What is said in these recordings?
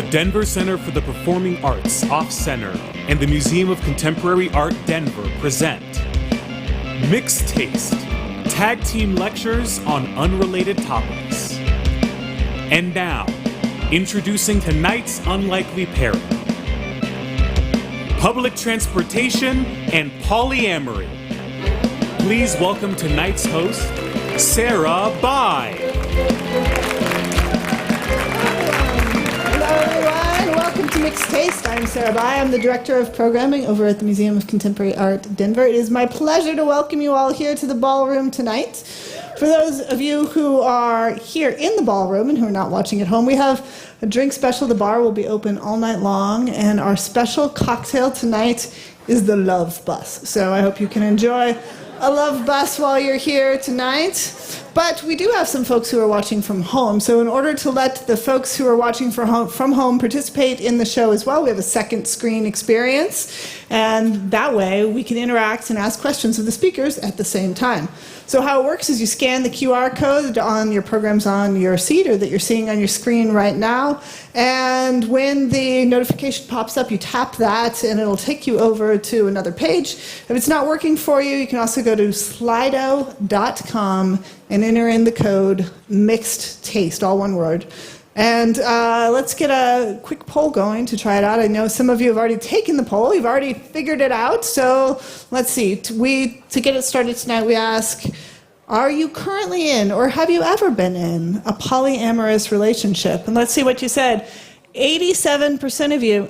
Denver Center for the Performing Arts Off-Center and the Museum of Contemporary Art Denver present Mixed Taste, Tag Team Lectures on Unrelated Topics. And now, introducing tonight's unlikely pairing, public transportation and polyamory. Please welcome tonight's host, Sarah Bai. Welcome to Mixed Taste. I'm Sarah Bai. I'm the Director of Programming over at the Museum of Contemporary Art, Denver. It is my pleasure to welcome you all here to the ballroom tonight. For those of you who are here in the ballroom and who are not watching at home, we have a drink special. The bar will be open all night long, and our special cocktail tonight is the Love Bus. So I hope you can enjoy a love bus while you're here tonight. But we do have some folks who are watching from home. So in order to let the folks who are watching from home participate in the show as well, we have a second screen experience. And that way we can interact and ask questions of the speakers at the same time. So how it works is you scan the QR code on your programs on your seat or that you're seeing on your screen right now. And when the notification pops up, you tap that and it'll take you over to another page. If it's not working for you, you can also go to slido.com and enter in the code Mixed Taste, all one word. And let's get a quick poll going to try it out. I know some of you have already taken the poll. You've already figured it out. So let's see. To get it started tonight, we ask, are you currently in or have you ever been in a polyamorous relationship? And let's see what you said. 87% of you,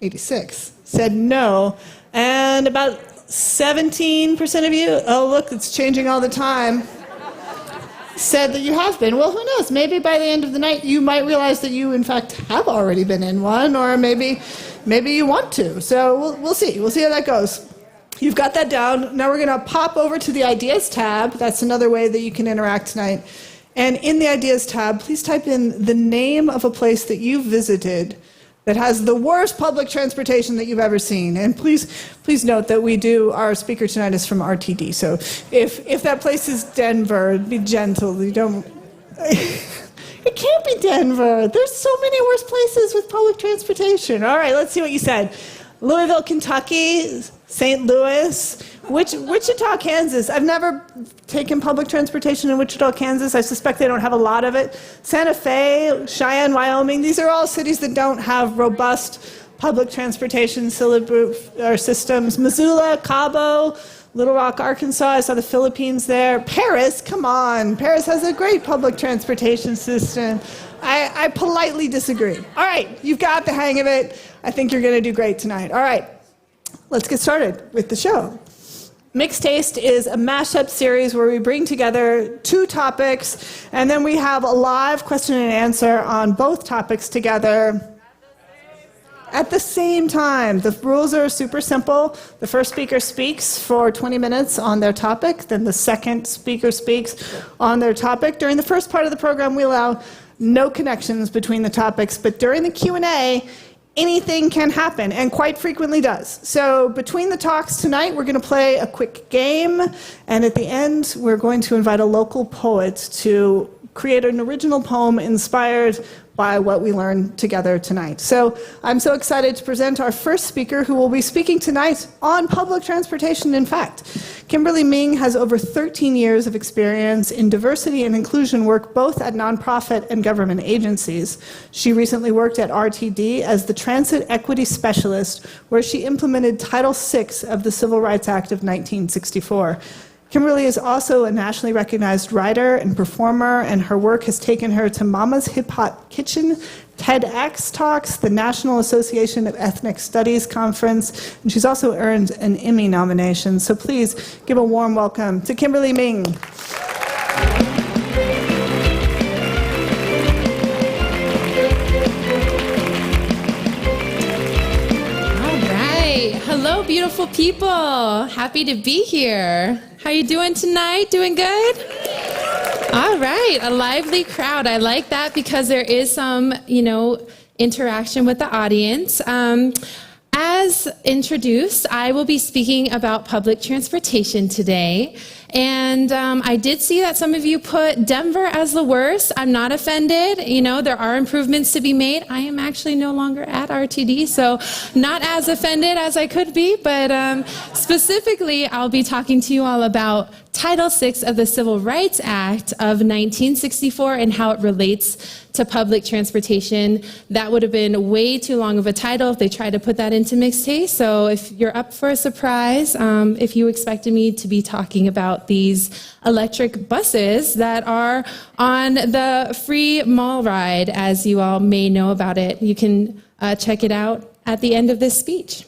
86, said no. And about 17% of you, look, it's changing all the time, said that you have been. Well, who knows? Maybe by the end of the night, you might realize that you, in fact, have already been in one, or maybe you want to. So we'll see. We'll see how that goes. You've got that down. Now we're going to pop over to the Ideas tab. That's another way that you can interact tonight. And in the Ideas tab, please type in the name of a place that you've visited that has the worst public transportation that you've ever seen. And please note that our speaker tonight is from RTD. So if that place is Denver, be gentle. You don't, it can't be Denver. There's so many worse places with public transportation. All right, let's see what you said. Louisville, Kentucky, St. Louis, Wichita, Kansas. I've never taken public transportation in Wichita, Kansas. I suspect they don't have a lot of it. Santa Fe, Cheyenne, Wyoming. These are all cities that don't have robust public transportation systems. Missoula, Cabo, Little Rock, Arkansas. I saw the Philippines there. Paris, come on. Paris has a great public transportation system. I politely disagree. All right, you've got the hang of it. I think you're going to do great tonight. All right, let's get started with the show. Mixed Taste is a mashup series where we bring together two topics, and then we have a live question and answer on both topics together at the same time. The rules are super simple. The first speaker speaks for 20 minutes on their topic, then the second speaker speaks on their topic. During the first part of the program, we allow no connections between the topics, but during the Q&A, anything can happen, and quite frequently does. So between the talks tonight, we're going to play a quick game, and at the end, we're going to invite a local poet to create an original poem inspired by what we learned together tonight. So I'm so excited to present our first speaker who will be speaking tonight on public transportation, in fact. Kimberly Ming has over 13 years of experience in diversity and inclusion work, both at nonprofit and government agencies. She recently worked at RTD as the Transit Equity Specialist, where she implemented Title VI of the Civil Rights Act of 1964. Kimberly is also a nationally recognized writer and performer, and her work has taken her to Mama's Hip Hop Kitchen, TEDx Talks, the National Association of Ethnic Studies Conference, and she's also earned an Emmy nomination. So please give a warm welcome to Kimberly Ming. Hello, beautiful people. Happy to be here. How you doing tonight? Doing good? All right, a lively crowd. I like that because there is some, interaction with the audience. as introduced, I will be speaking about public transportation today. And I did see that some of you put Denver as the worst. I'm not offended. You know, there are improvements to be made. I am actually no longer at RTD, so not as offended as I could be. But specifically, I'll be talking to you all about Title VI of the Civil Rights Act of 1964 and how it relates to public transportation. That would have been way too long of a title if they tried to put that into mixed taste. So if you're up for a surprise, if you expected me to be talking about these electric buses that are on the free mall ride, as you all may know about it, you can check it out at the end of this speech.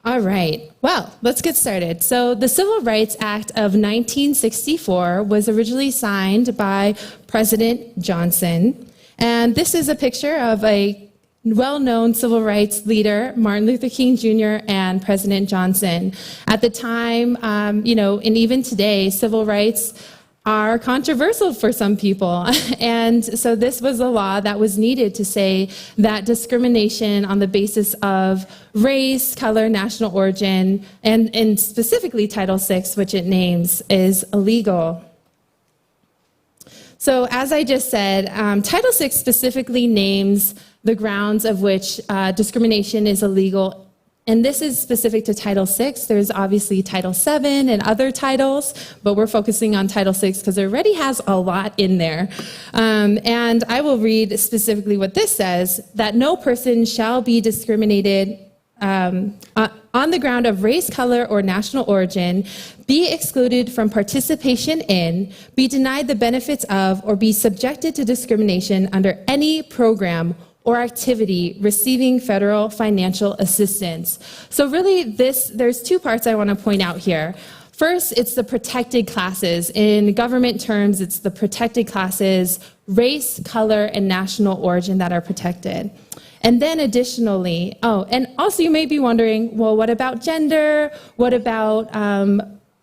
All right, well, let's get started. So the Civil Rights Act of 1964 was originally signed by President Johnson. And this is a picture of a well-known civil rights leader, Martin Luther King Jr. and President Johnson. At the time, and even today, civil rights are controversial for some people. And so this was a law that was needed to say that discrimination on the basis of race, color, national origin, and specifically Title VI, which it names, is illegal. So as I just said, Title VI specifically names the grounds of which discrimination is illegal. And this is specific to Title VI. There's obviously Title VII and other titles, but we're focusing on Title VI because it already has a lot in there. And I will read specifically what this says, that no person shall be discriminated on the ground of race, color, or national origin, be excluded from participation in, be denied the benefits of, or be subjected to discrimination under any program or activity receiving federal financial assistance. So really there's two parts I want to point out here. First, it's the protected classes. In government terms, it's the protected classes, race, color, and national origin that are protected. And then additionally, and also you may be wondering, well, what about gender? What about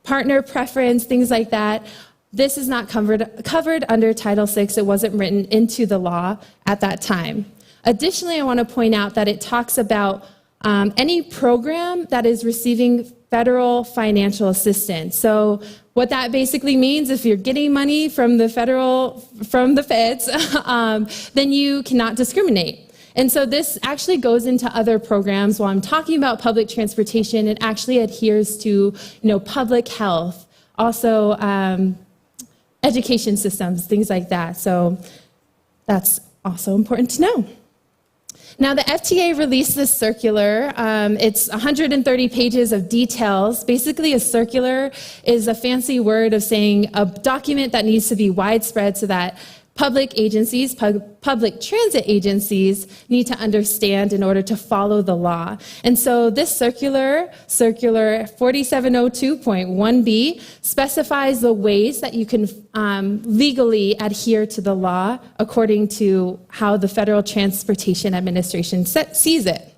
partner preference, things like that? This is not covered under Title VI. It wasn't written into the law at that time. Additionally, I want to point out that it talks about any program that is receiving federal financial assistance. So what that basically means, if you're getting money from the feds, then you cannot discriminate. And so this actually goes into other programs. While I'm talking about public transportation, it actually adheres to, public health, also education systems, things like that. So that's also important to know. Now, the FTA released this circular. It's 130 pages of details. Basically, a circular is a fancy word of saying a document that needs to be widespread so that public agencies, public transit agencies need to understand in order to follow the law. And so this circular 4702.1b, specifies the ways that you can legally adhere to the law according to how the Federal Transportation Administration sees it.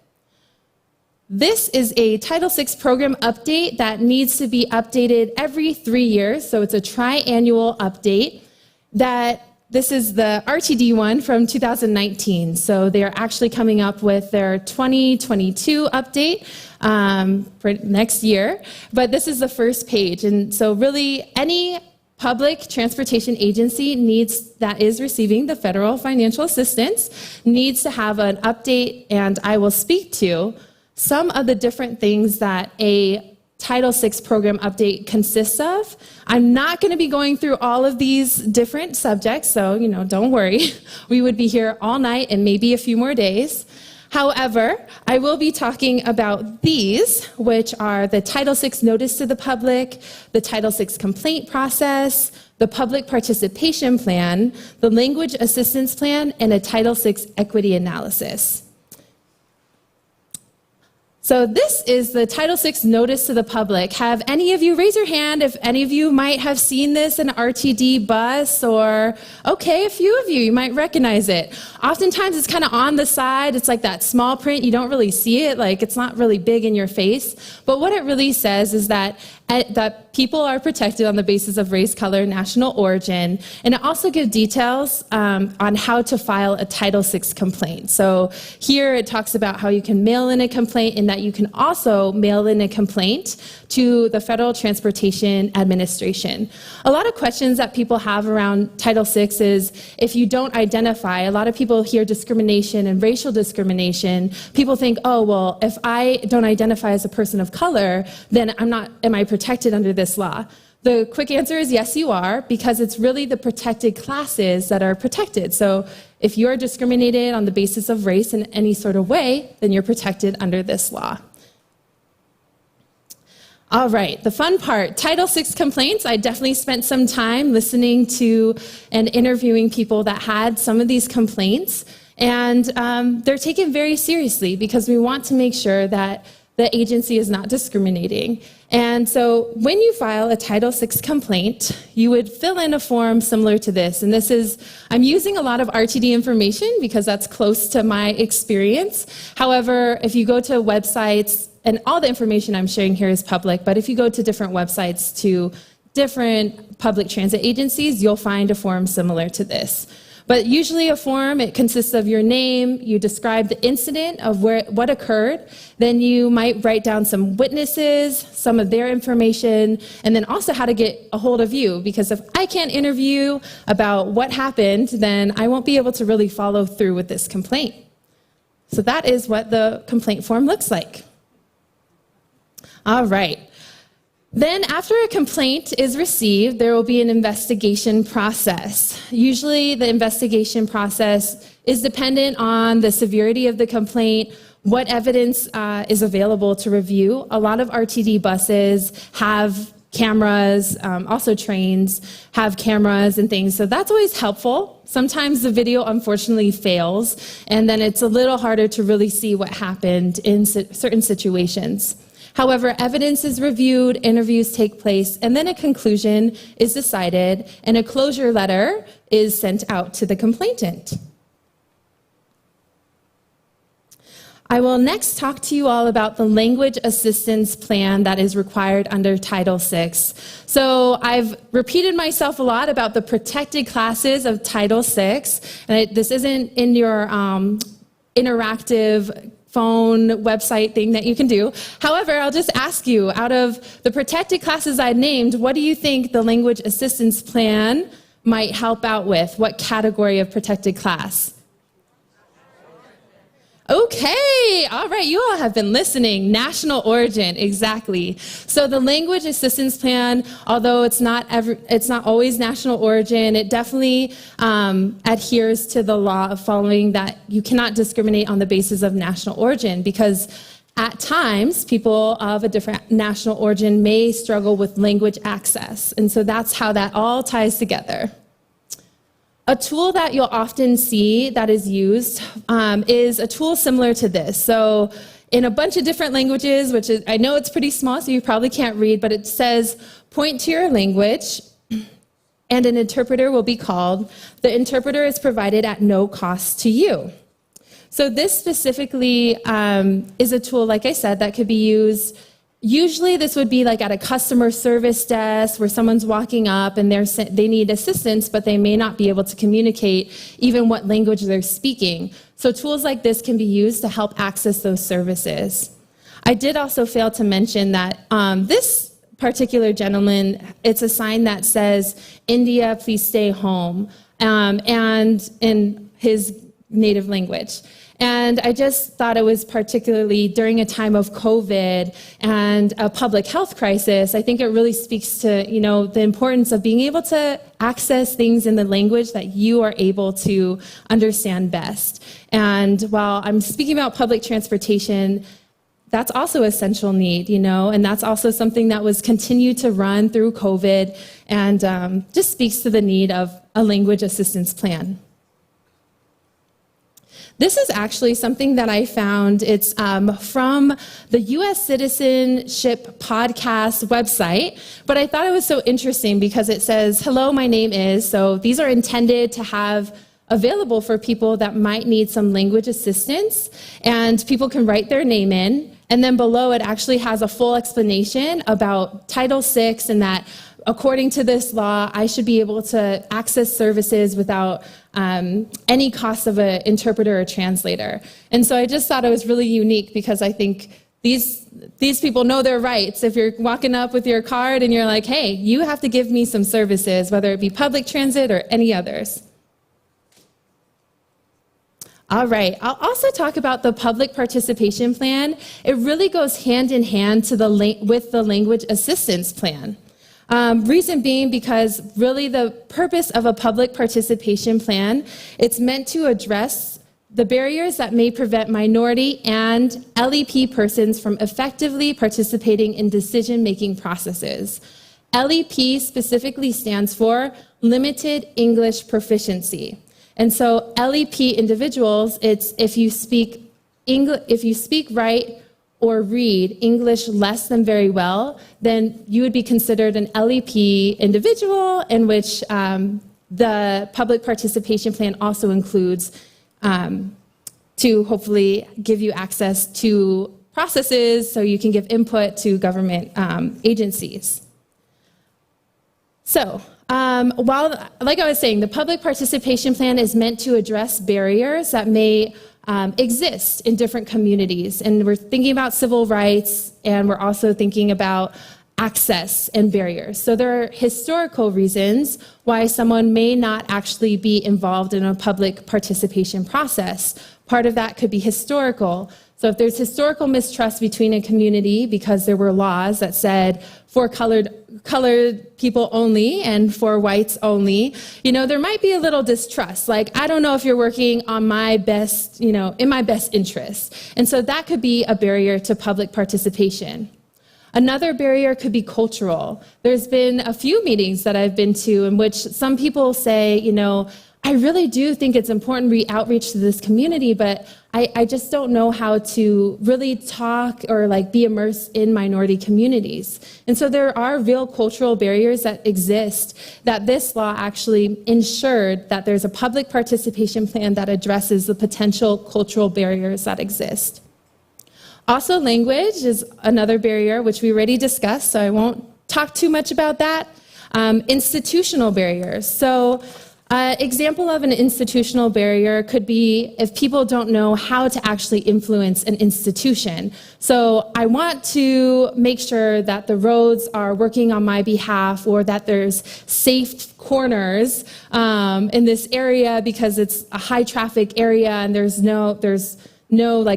This is a Title VI program update that needs to be updated every 3 years, so it's a triannual update. This is the RTD one from 2019, so they're actually coming up with their 2022 update for next year, but this is the first page. And so really any public transportation agency that is receiving the federal financial assistance needs to have an update, and I will speak to some of the different things that a Title VI program update consists of. I'm not going to be going through all of these different subjects, so don't worry. We would be here all night and maybe a few more days. However, I will be talking about these, which are the Title VI notice to the public, the Title VI complaint process, the public participation plan, the language assistance plan, and a Title VI equity analysis. So this is the Title VI notice to the public. Have any of you, raise your hand if any of you might have seen this in an RTD bus, or, okay, a few of you might recognize it. Oftentimes it's kind of on the side. It's like that small print. You don't really see it. Like it's not really big in your face. But what it really says is that that people are protected on the basis of race, color, national origin, and it also gives details on how to file a Title VI complaint. So here it talks about how you can mail in a complaint and that you can also mail in a complaint to the Federal Transportation Administration. A lot of questions that people have around Title VI is if you don't identify, a lot of people hear discrimination and racial discrimination. People think, oh, well, if I don't identify as a person of color, then am I protected under this law? The quick answer is yes, you are, because it's really the protected classes that are protected. So if you're discriminated on the basis of race in any sort of way, then you're protected under this law. All right, the fun part, Title VI complaints. I definitely spent some time listening to and interviewing people that had some of these complaints, and they're taken very seriously because we want to make sure that the agency is not discriminating. And so when you file a Title VI complaint, you would fill in a form similar to this. And this is, I'm using a lot of RTD information because that's close to my experience. However, if you go to websites, and all the information I'm sharing here is public, but if you go to different websites to different public transit agencies, you'll find a form similar to this. But usually a form, it consists of your name, you describe the incident of what occurred, then you might write down some witnesses, some of their information, and then also how to get a hold of you, because if I can't interview about what happened, then I won't be able to really follow through with this complaint. So that is what the complaint form looks like. All right. Then after a complaint is received, there will be an investigation process. Usually the investigation process is dependent on the severity of the complaint, what evidence is available to review. A lot of RTD buses have cameras, also trains have cameras and things, so that's always helpful. Sometimes the video unfortunately fails, and then it's a little harder to really see what happened in certain situations. However, evidence is reviewed, interviews take place, and then a conclusion is decided, and a closure letter is sent out to the complainant. I will next talk to you all about the language assistance plan that is required under Title VI. So I've repeated myself a lot about the protected classes of Title VI, and this isn't in your interactive phone website thing that you can do. However, I'll just ask you, out of the protected classes I named, what do you think the language assistance plan might help out with? What category of protected class? Okay, all right, you all have been listening. National origin, exactly. So the language assistance plan, although it's not always national origin, it definitely adheres to the law of following that you cannot discriminate on the basis of national origin, because at times people of a different national origin may struggle with language access. And so that's how that all ties together. A tool that you'll often see that is used is a tool similar to this. So in a bunch of different languages, which is, I know it's pretty small, so you probably can't read, but it says, point to your language, and an interpreter will be called. The interpreter is provided at no cost to you. So this specifically is a tool, like I said, that could be used. Usually this would be like at a customer service desk where someone's walking up and they need assistance, but they may not be able to communicate even what language they're speaking. So tools like this can be used to help access those services. I did also fail to mention that this particular gentleman, it's a sign that says, India, please stay home, and in his native language. And I just thought it was particularly during a time of COVID and a public health crisis, I think it really speaks to, the importance of being able to access things in the language that you are able to understand best. And while I'm speaking about public transportation, that's also an essential need, and that's also something that was continued to run through COVID, and just speaks to the need of a language assistance plan. This is actually something that I found. It's from the U.S. Citizenship Podcast website, but I thought it was so interesting because it says, hello, my name is. So these are intended to have available for people that might need some language assistance, and people can write their name in, And then below it actually has a full explanation about Title VI and that according to this law, I should be able to access services without any cost of an interpreter or translator. And so I just thought it was really unique because I think these people know their rights. If you're walking up with your card and you're like, hey, you have to give me some services, whether it be public transit or any others. All right, I'll also talk about the public participation plan. It really goes hand in hand with the language assistance plan. Reason being because really the purpose of a public participation plan, it's meant to address the barriers that may prevent minority and LEP persons from effectively participating in decision-making processes. LEP specifically stands for Limited English Proficiency. And so LEP individuals, it's if you speak right or read English less than very well, then you would be considered an LEP individual, in which the public participation plan also includes to hopefully give you access to processes so you can give input to government agencies. So, while, like I was saying, the public participation plan is meant to address barriers that may exist in different communities. And we're thinking about civil rights, and we're also thinking about access and barriers. So there are historical reasons why someone may not actually be involved in a public participation process. Part of that could be historical. So if there's historical mistrust between a community because there were laws that said for colored people only and for whites only, there might be a little distrust. Like, I don't know if you're working on my best, in my best interest. And so that could be a barrier to public participation. Another barrier could be cultural. There's been a few meetings that I've been to in which some people say, I really do think it's important outreach to this community, but I just don't know how to really talk or be immersed in minority communities. And so there are real cultural barriers that exist that this law actually ensured that there's a public participation plan that addresses the potential cultural barriers that exist. Also, language is another barrier, which we already discussed, so I won't talk too much about that. Institutional barriers. So, example of an institutional barrier could be if people don't know how to actually influence an institution. So I want to make sure that the roads are working on my behalf, or that there's safe corners in this area because it's a high traffic area and there's no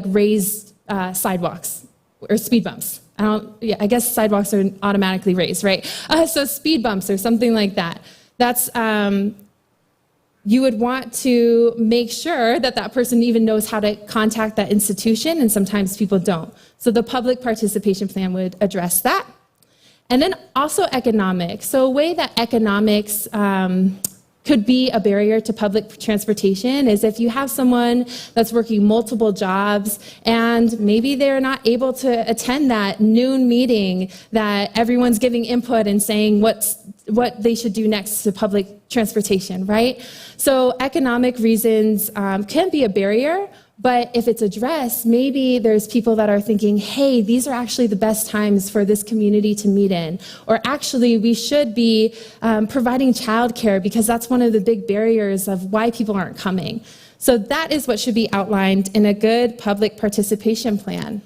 raised sidewalks or speed bumps. I guess sidewalks are automatically raised, right? So speed bumps or something like that. That's you would want to make sure that that person even knows how to contact that institution, and sometimes people don't. So the public participation plan would address that. And then also economics. So a way that economics could be a barrier to public transportation is if you have someone that's working multiple jobs and maybe they're not able to attend that noon meeting that everyone's giving input and saying what they should do next to public transportation, right? So economic reasons can be a barrier, but if it's addressed, maybe there's people that are thinking, hey, these are actually the best times for this community to meet in. Or actually, we should be providing childcare because that's one of the big barriers of why people aren't coming. So that is what should be outlined in a good public participation plan.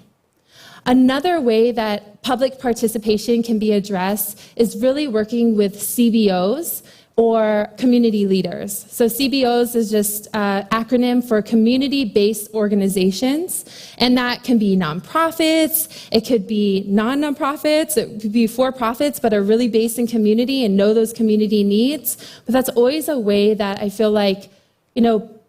Another way that public participation can be addressed is really working with CBOs or community leaders. So CBOs is just an acronym for community-based organizations, and that can be nonprofits, it could be non-nonprofits, it could be for-profits, but are really based in community and know those community needs. But that's always a way that I feel like,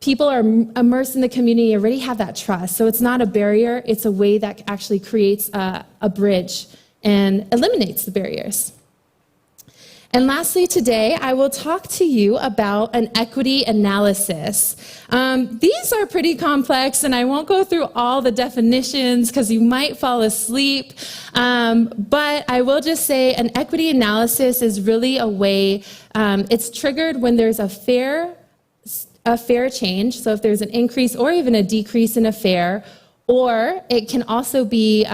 people are immersed in the community, already have that trust. So it's not a barrier, it's a way that actually creates a bridge and eliminates the barriers. And lastly today, I will talk to you about an equity analysis. These are pretty complex, and I won't go through all the definitions because you might fall asleep. But I will just say an equity analysis is really a way, it's triggered when there's a fair change, so if there's an increase or even a decrease in a fare, Or it can also be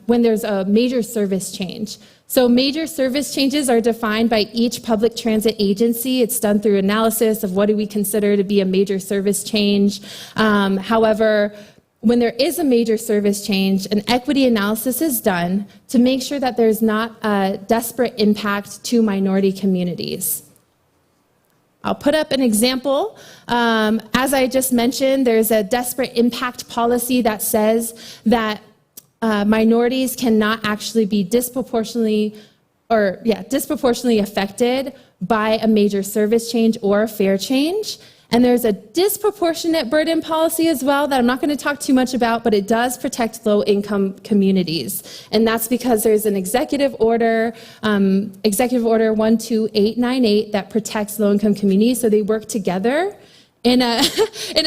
when there's a major service change. So major service changes are defined by each public transit agency. It's done through analysis of what do we consider to be a major service change. However, when there is a major service change, an equity analysis is done to make sure that there's not a desperate impact to minority communities. I'll put up an example. As I just mentioned, there's a desperate impact policy that says that minorities cannot actually be disproportionately affected by a major service change or a fare change. And there's a disproportionate burden policy as well that I'm not going to talk too much about, but it does protect low-income communities. And that's because there's an executive order 12898, that protects low-income communities, so they work together in a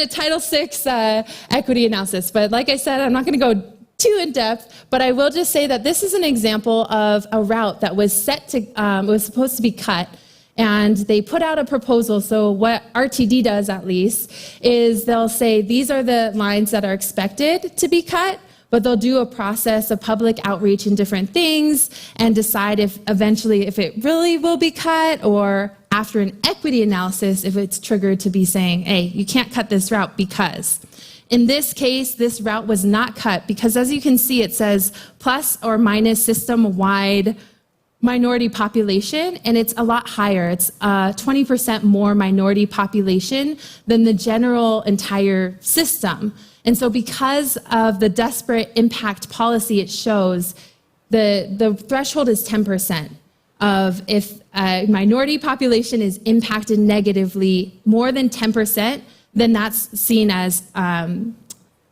Title VI equity analysis. But like I said, I'm not going to go too in depth, but I will just say that this is an example of a route that was was supposed to be cut. And they put out a proposal. So what RTD does, at least, is they'll say these are the lines that are expected to be cut, but they'll do a process of public outreach and different things and decide if eventually if it really will be cut, or after an equity analysis, if it's triggered to be saying, hey, you can't cut this route because. In this case, this route was not cut because, as you can see, it says plus or minus system-wide minority population, and it's a lot higher. It's 20% more minority population than the general entire system. And so because of the desperate impact policy, it shows the threshold is 10% of if a minority population is impacted negatively more than 10%, then that's seen as a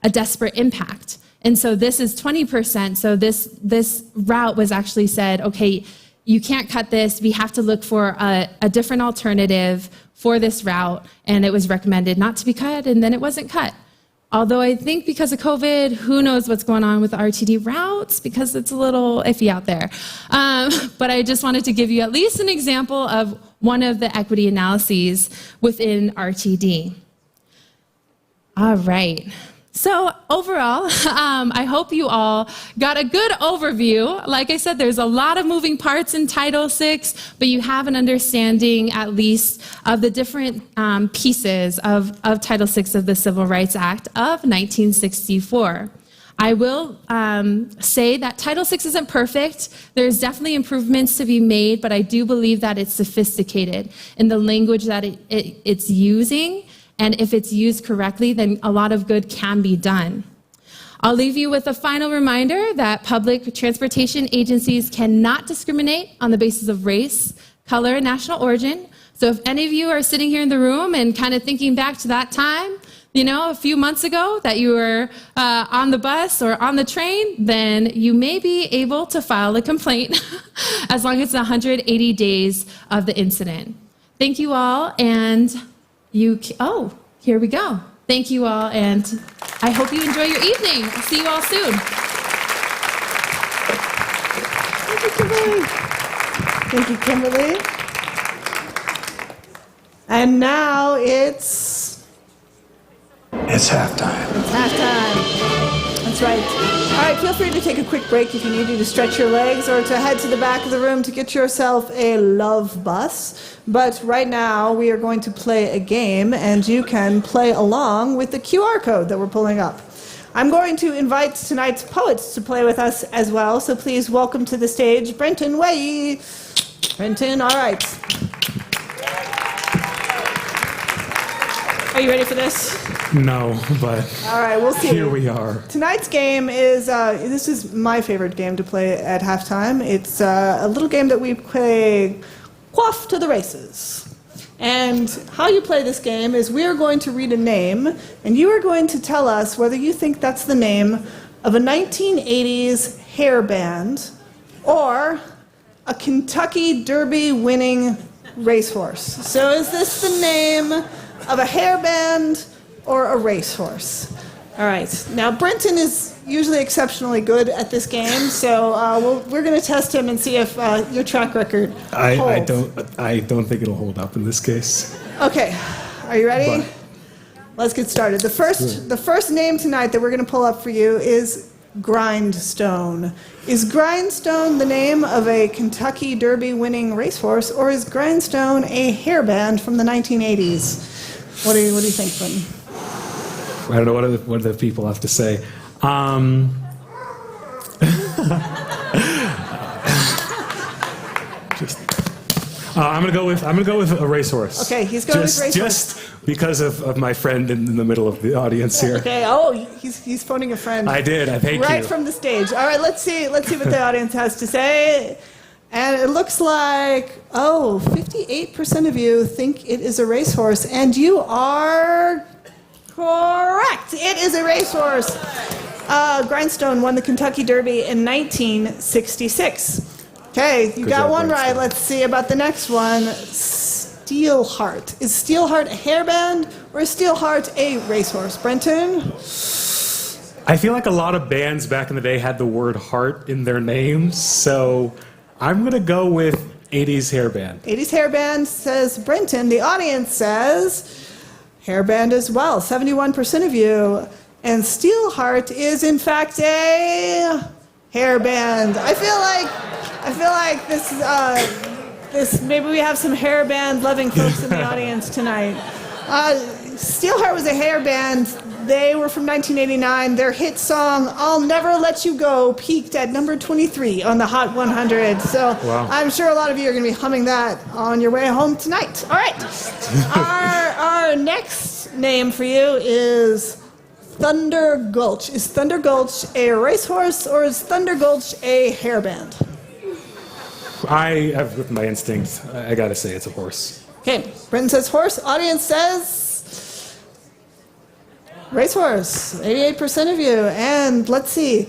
desperate impact. And so this is 20%. So this route was actually said, okay, you can't cut this. We have to look for a different alternative for this route. And it was recommended not to be cut, and then it wasn't cut. Although I think because of COVID, who knows what's going on with the RTD routes, because it's a little iffy out there. But I just wanted to give you at least an example of one of the equity analyses within RTD. All right. So overall, I hope you all got a good overview. Like I said, there's a lot of moving parts in Title VI, but you have an understanding at least of the different pieces of Title VI of the Civil Rights Act of 1964. I will say that Title VI isn't perfect. There's definitely improvements to be made, but I do believe that it's sophisticated in the language that it's using. And if it's used correctly, then a lot of good can be done. I'll leave you with a final reminder that public transportation agencies cannot discriminate on the basis of race, color, and national origin. So if any of you are sitting here in the room and kind of thinking back to that time, a few months ago that you were on the bus or on the train, then you may be able to file a complaint as long as it's 180 days of the incident. Thank you all, and here we go. Thank you all, and I hope you enjoy your evening. I'll see you all soon. Thank you, Kimberly. Thank you, Kimberly. And now it's halftime. It's halftime. That's right. All right, feel free to take a quick break if you need to stretch your legs or to head to the back of the room to get yourself a love bus. But right now, we are going to play a game, and you can play along with the QR code that we're pulling up. I'm going to invite tonight's poets to play with us as well, so please welcome to the stage Brenton Weyi. Brenton, all right. Are you ready for this? No, but all right, we'll see. Here we are. Tonight's game is, this is my favorite game to play at halftime. It's a little game that we play Quaff to the Races. And how you play this game is we are going to read a name, and you are going to tell us whether you think that's the name of a 1980s hair band or a Kentucky Derby winning racehorse. So is this the name of a hair band or a racehorse? All right. Now, Brenton is usually exceptionally good at this game, so we're going to test him and see if your track record holds. I don't think it'll hold up in this case. Okay. Are you ready? Let's get started. The first name tonight that we're going to pull up for you is Grindstone. Is Grindstone the name of a Kentucky Derby winning racehorse, or is Grindstone a hairband from the 1980s? What do you think, Brenton? I don't know what the people have to say. I'm gonna go with a racehorse. Okay, he's going with racehorse. Just because of my friend in the middle of the audience here. Okay. Oh, he's phoning a friend. I did. I thank you. Right from the stage. All right. Let's see what the audience has to say. And it looks like 58% of you think it is a racehorse, and you are correct. It is a racehorse. Grindstone won the Kentucky Derby in 1966. Okay, you got one right. Let's see about the next one. Steelheart. Is Steelheart a hairband or is Steelheart a racehorse? Brenton? I feel like a lot of bands back in the day had the word heart in their names, so I'm going to go with 80s hairband. 80s hairband, says Brenton. The audience says hairband as well, 71% of you. And Steelheart is, in fact, a hairband. I feel like this maybe we have some hairband loving folks in the audience tonight. Steelheart was a hairband. They were from 1989. Their hit song "I'll Never Let You Go" peaked at number 23 on the Hot 100. So wow. I'm sure a lot of you are going to be humming that on your way home tonight. All right. Our next name for you is Thunder Gulch. Is Thunder Gulch a racehorse or is Thunder Gulch a hairband? I have with my instincts. I gotta say it's a horse. Okay, Brenton says horse. Audience says racehorse. 88% of you. And let's see.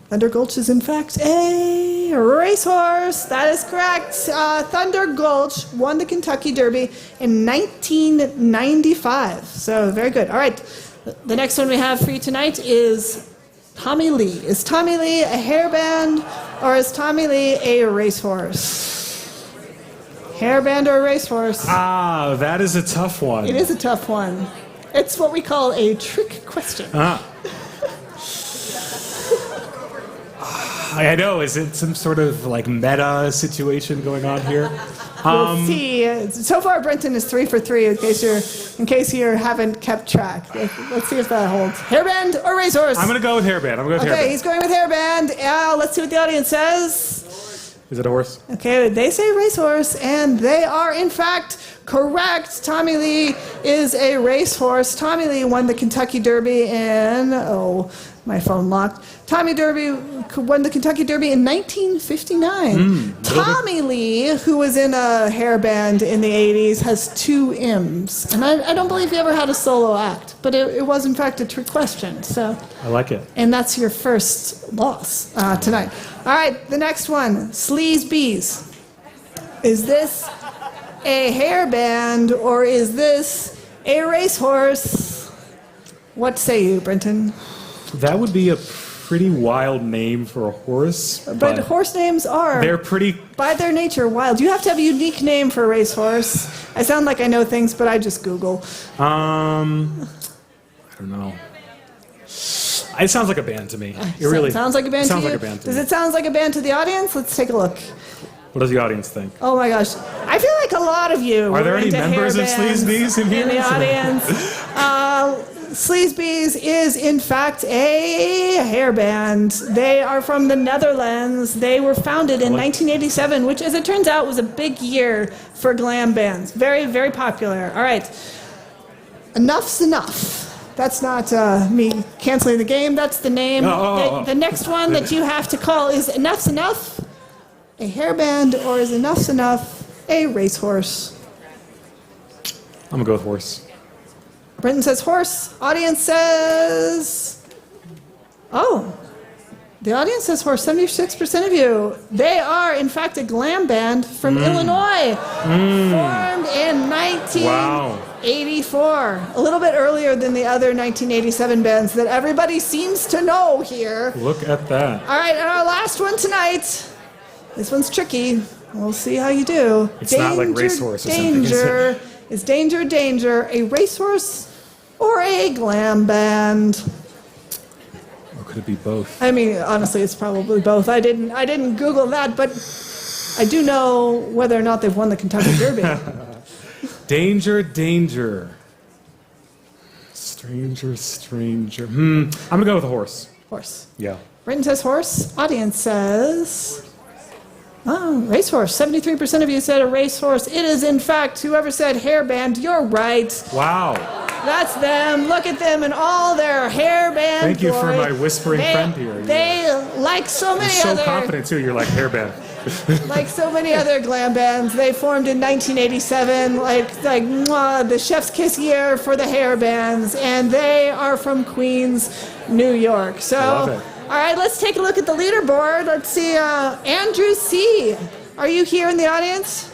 Thunder Gulch is in fact a racehorse. That is correct. Thunder Gulch won the Kentucky Derby in 1995. So very good. All right. The next one we have for you tonight is Tommy Lee. Is Tommy Lee a hairband or is Tommy Lee a racehorse? Hairband or racehorse? Ah, that is a tough one. It is a tough one. It's what we call a trick question. I know. Is it some sort of like meta situation going on here? We'll see. So far, Brenton is 3 for 3. In case you haven't kept track, let's see if that holds. Hairband or racehorse? I'm gonna go with hairband. Okay, he's going with hairband. Let's see what the audience says. Is it a horse? Okay, they say racehorse, and they are in fact correct. Tommy Lee is a racehorse. Tommy Lee won the Kentucky Derby in my phone locked. Tommy won the Kentucky Derby in 1959. Tommy Lee, who was in a hairband in the 80s, has 2 M's. And I don't believe he ever had a solo act, but it was in fact a trick question. So I like it. And that's your first loss tonight. All right, the next one, Sleaze Bees. Is this a hairband or is this a racehorse? What say you, Brenton? That would be a pretty wild name for a horse. But horse names they're pretty, by their nature, wild. You have to have a unique name for a racehorse. I sound like I know things, but I just Google. I don't know. It sounds like a band to me. It really sounds like a band to you? Sounds like a band to me. Does it sound like a band to the audience? Let's take a look. What does the audience think? Oh my gosh. I feel like a lot of you are there any members of Sleaze Bees in here? In the audience. Sleaze Bees is in fact a hairband. They are from the Netherlands. They were founded in 1987, which as it turns out was a big year for glam bands. Very, very popular. All right. Enough's enough. That's not me canceling the game. That's the name. The next one that you have to call is Enough's Enough a hairband or is Enough's Enough a racehorse? I'm going to go with horse. Brenton says horse. Audience says... The audience says horse. 76% of you. They are, in fact, a glam band from Illinois. Formed in 1984. A little bit earlier than the other 1987 bands that everybody seems to know here. Look at that. All right, and our last one tonight. This one's tricky. We'll see how you do. It's not like racehorse or something, is danger, a racehorse or a glam band? Or could it be both? I mean, honestly, it's probably both. I didn't Google that, but I do know whether or not they've won the Kentucky Derby. Danger, danger. Stranger, stranger. I'm gonna go with a horse. Horse. Yeah. Brenton says horse. Audience says... Oh, racehorse. 73% of you said a racehorse. It is, in fact, whoever said hairband, you're right. Wow. That's them. Look at them in all their hairband Thank you for glory. my whispering friend here. They, like so many You're so other... confident, too. You're like, hairband. Like so many other glam bands, they formed in 1987, like mwah, the chef's kiss year for the hair bands, and they are from Queens, New York. So, Love it. all right, let's take a look at the leaderboard. Let's see, Andrew C. Are you here in the audience?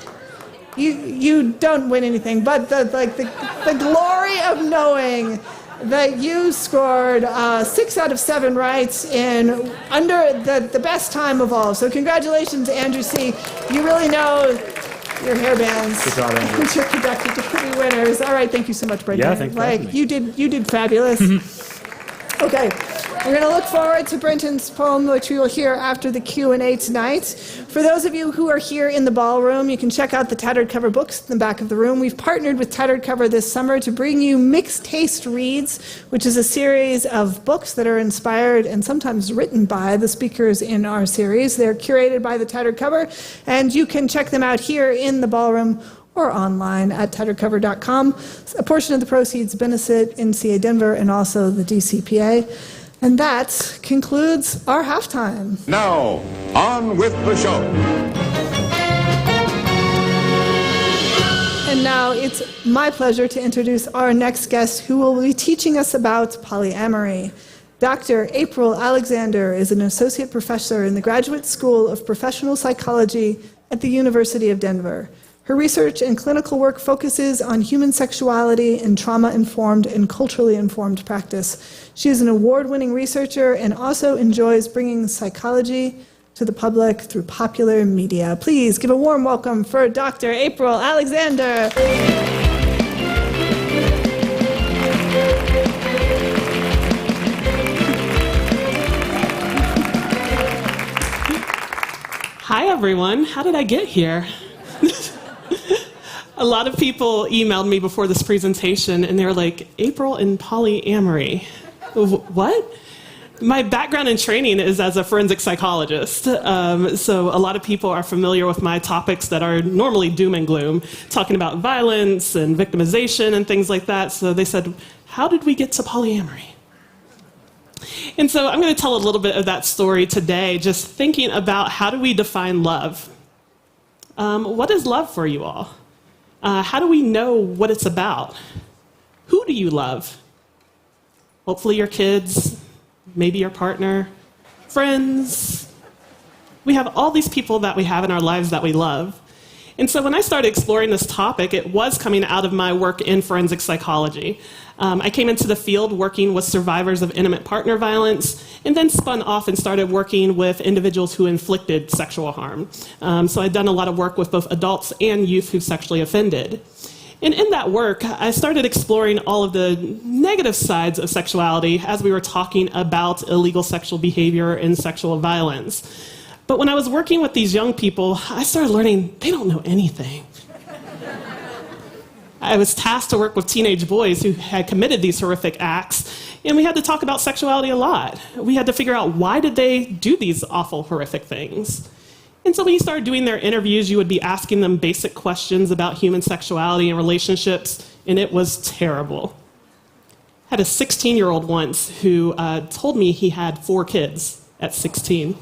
You don't win anything, but the glory of knowing that you scored 6 out of 7 rights in under the best time of all. So congratulations, Andrew C. You really know your hair bands. Good job, Andrew. You're conducted to be winners. All right, thank you so much, Brenton. Yeah, thanks for having me. You did fabulous. Okay, we're going to look forward to Brenton's poem, which we will hear after the Q&A tonight. For those of you who are here in the ballroom, you can check out the Tattered Cover books in the back of the room. We've partnered with Tattered Cover this summer to bring you Mixed Taste Reads, which is a series of books that are inspired and sometimes written by the speakers in our series. They're curated by the Tattered Cover, and you can check them out here in the ballroom or online at tatteredcover.com. A portion of the proceeds benefit NCA Denver and also the DCPA. And that concludes our halftime. Now, on with the show. And now it's my pleasure to introduce our next guest who will be teaching us about polyamory. Dr. Apryl Alexander is an associate professor in the Graduate School of Professional Psychology at the University of Denver. Her research and clinical work focuses on human sexuality and trauma-informed and culturally informed practice. She is an award-winning researcher and also enjoys bringing psychology to the public through popular media. Please give a warm welcome for Dr. Apryl Alexander. Hi, everyone. How did I get here? A lot of people emailed me before this presentation, and they were like, Apryl and polyamory. What? My background and training is as a forensic psychologist, so a lot of people are familiar with my topics that are normally doom and gloom, talking about violence and victimization and things like that. So they said, how did we get to polyamory? And so I'm going to tell a little bit of that story today, just thinking about how do we define love? What is love for you all? How do we know what it's about? Who do you love? Hopefully your kids, maybe your partner, friends. We have all these people that we have in our lives that we love. And so when I started exploring this topic, it was coming out of my work in forensic psychology. I came into the field working with survivors of intimate partner violence, and then spun off and started working with individuals who inflicted sexual harm. So I'd done a lot of work with both adults and youth who sexually offended. And in that work, I started exploring all of the negative sides of sexuality as we were talking about illegal sexual behavior and sexual violence. But when I was working with these young people, I started learning they don't know anything. I was tasked to work with teenage boys who had committed these horrific acts, and we had to talk about sexuality a lot. We had to figure out why did they do these awful, horrific things. And so when you started doing their interviews, you would be asking them basic questions about human sexuality and relationships, and it was terrible. I had a 16-year-old once who told me he had 4 kids at 16.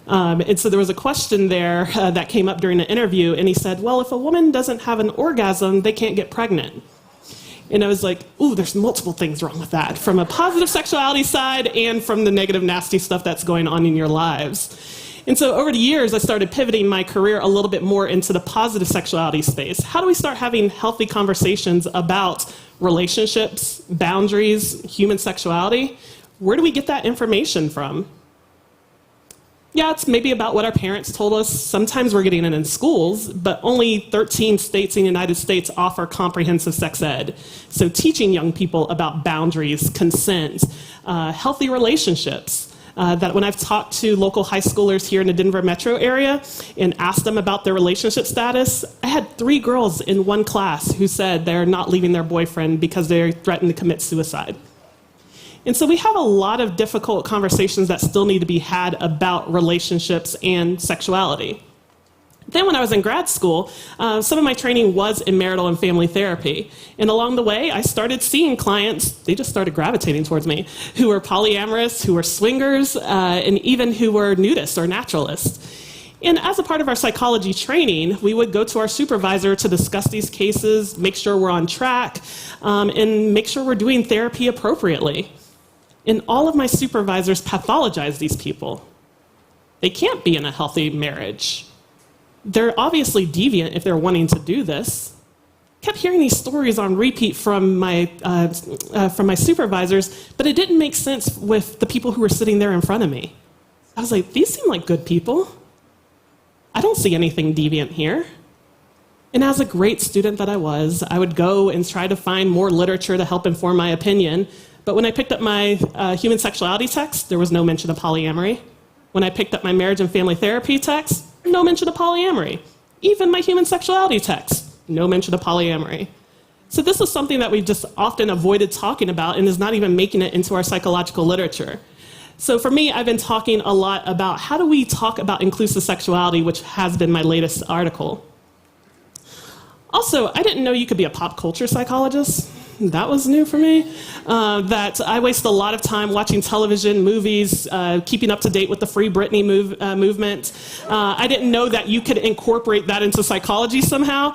And so there was a question there that came up during the interview, and he said, well, if a woman doesn't have an orgasm, they can't get pregnant. And I was like, ooh, there's multiple things wrong with that, from a positive sexuality side and from the negative, nasty stuff that's going on in your lives. And so over the years, I started pivoting my career a little bit more into the positive sexuality space. How do we start having healthy conversations about relationships, boundaries, human sexuality? Where do we get that information from? Yeah, it's maybe about what our parents told us. Sometimes we're getting it in schools, but only 13 states in the United States offer comprehensive sex ed. So teaching young people about boundaries, consent, healthy relationships. That when I've talked to local high schoolers here in the Denver metro area and asked them about their relationship status, I had 3 girls in one class who said they're not leaving their boyfriend because they're threatened to commit suicide. And so we have a lot of difficult conversations that still need to be had about relationships and sexuality. Then when I was in grad school, some of my training was in marital and family therapy. And along the way, I started seeing clients, they just started gravitating towards me, who were polyamorous, who were swingers, and even who were nudists or naturalists. And as a part of our psychology training, we would go to our supervisor to discuss these cases, make sure we're on track, and make sure we're doing therapy appropriately. And all of my supervisors pathologize these people. They can't be in a healthy marriage. They're obviously deviant if they're wanting to do this. Kept hearing these stories on repeat from my supervisors, but it didn't make sense with the people who were sitting there in front of me. I was like, these seem like good people. I don't see anything deviant here. And as a great student that I was, I would go and try to find more literature to help inform my opinion. But when I picked up my human sexuality text, there was no mention of polyamory. When I picked up my marriage and family therapy text, no mention of polyamory. Even my human sexuality text, no mention of polyamory. So this is something that we've just often avoided talking about and is not even making it into our psychological literature. So for me, I've been talking a lot about how do we talk about inclusive sexuality, which has been my latest article. Also, I didn't know you could be a pop culture psychologist. That was new for me. That I waste a lot of time watching television, movies, keeping up to date with the Free Britney movement. I didn't know that you could incorporate that into psychology somehow.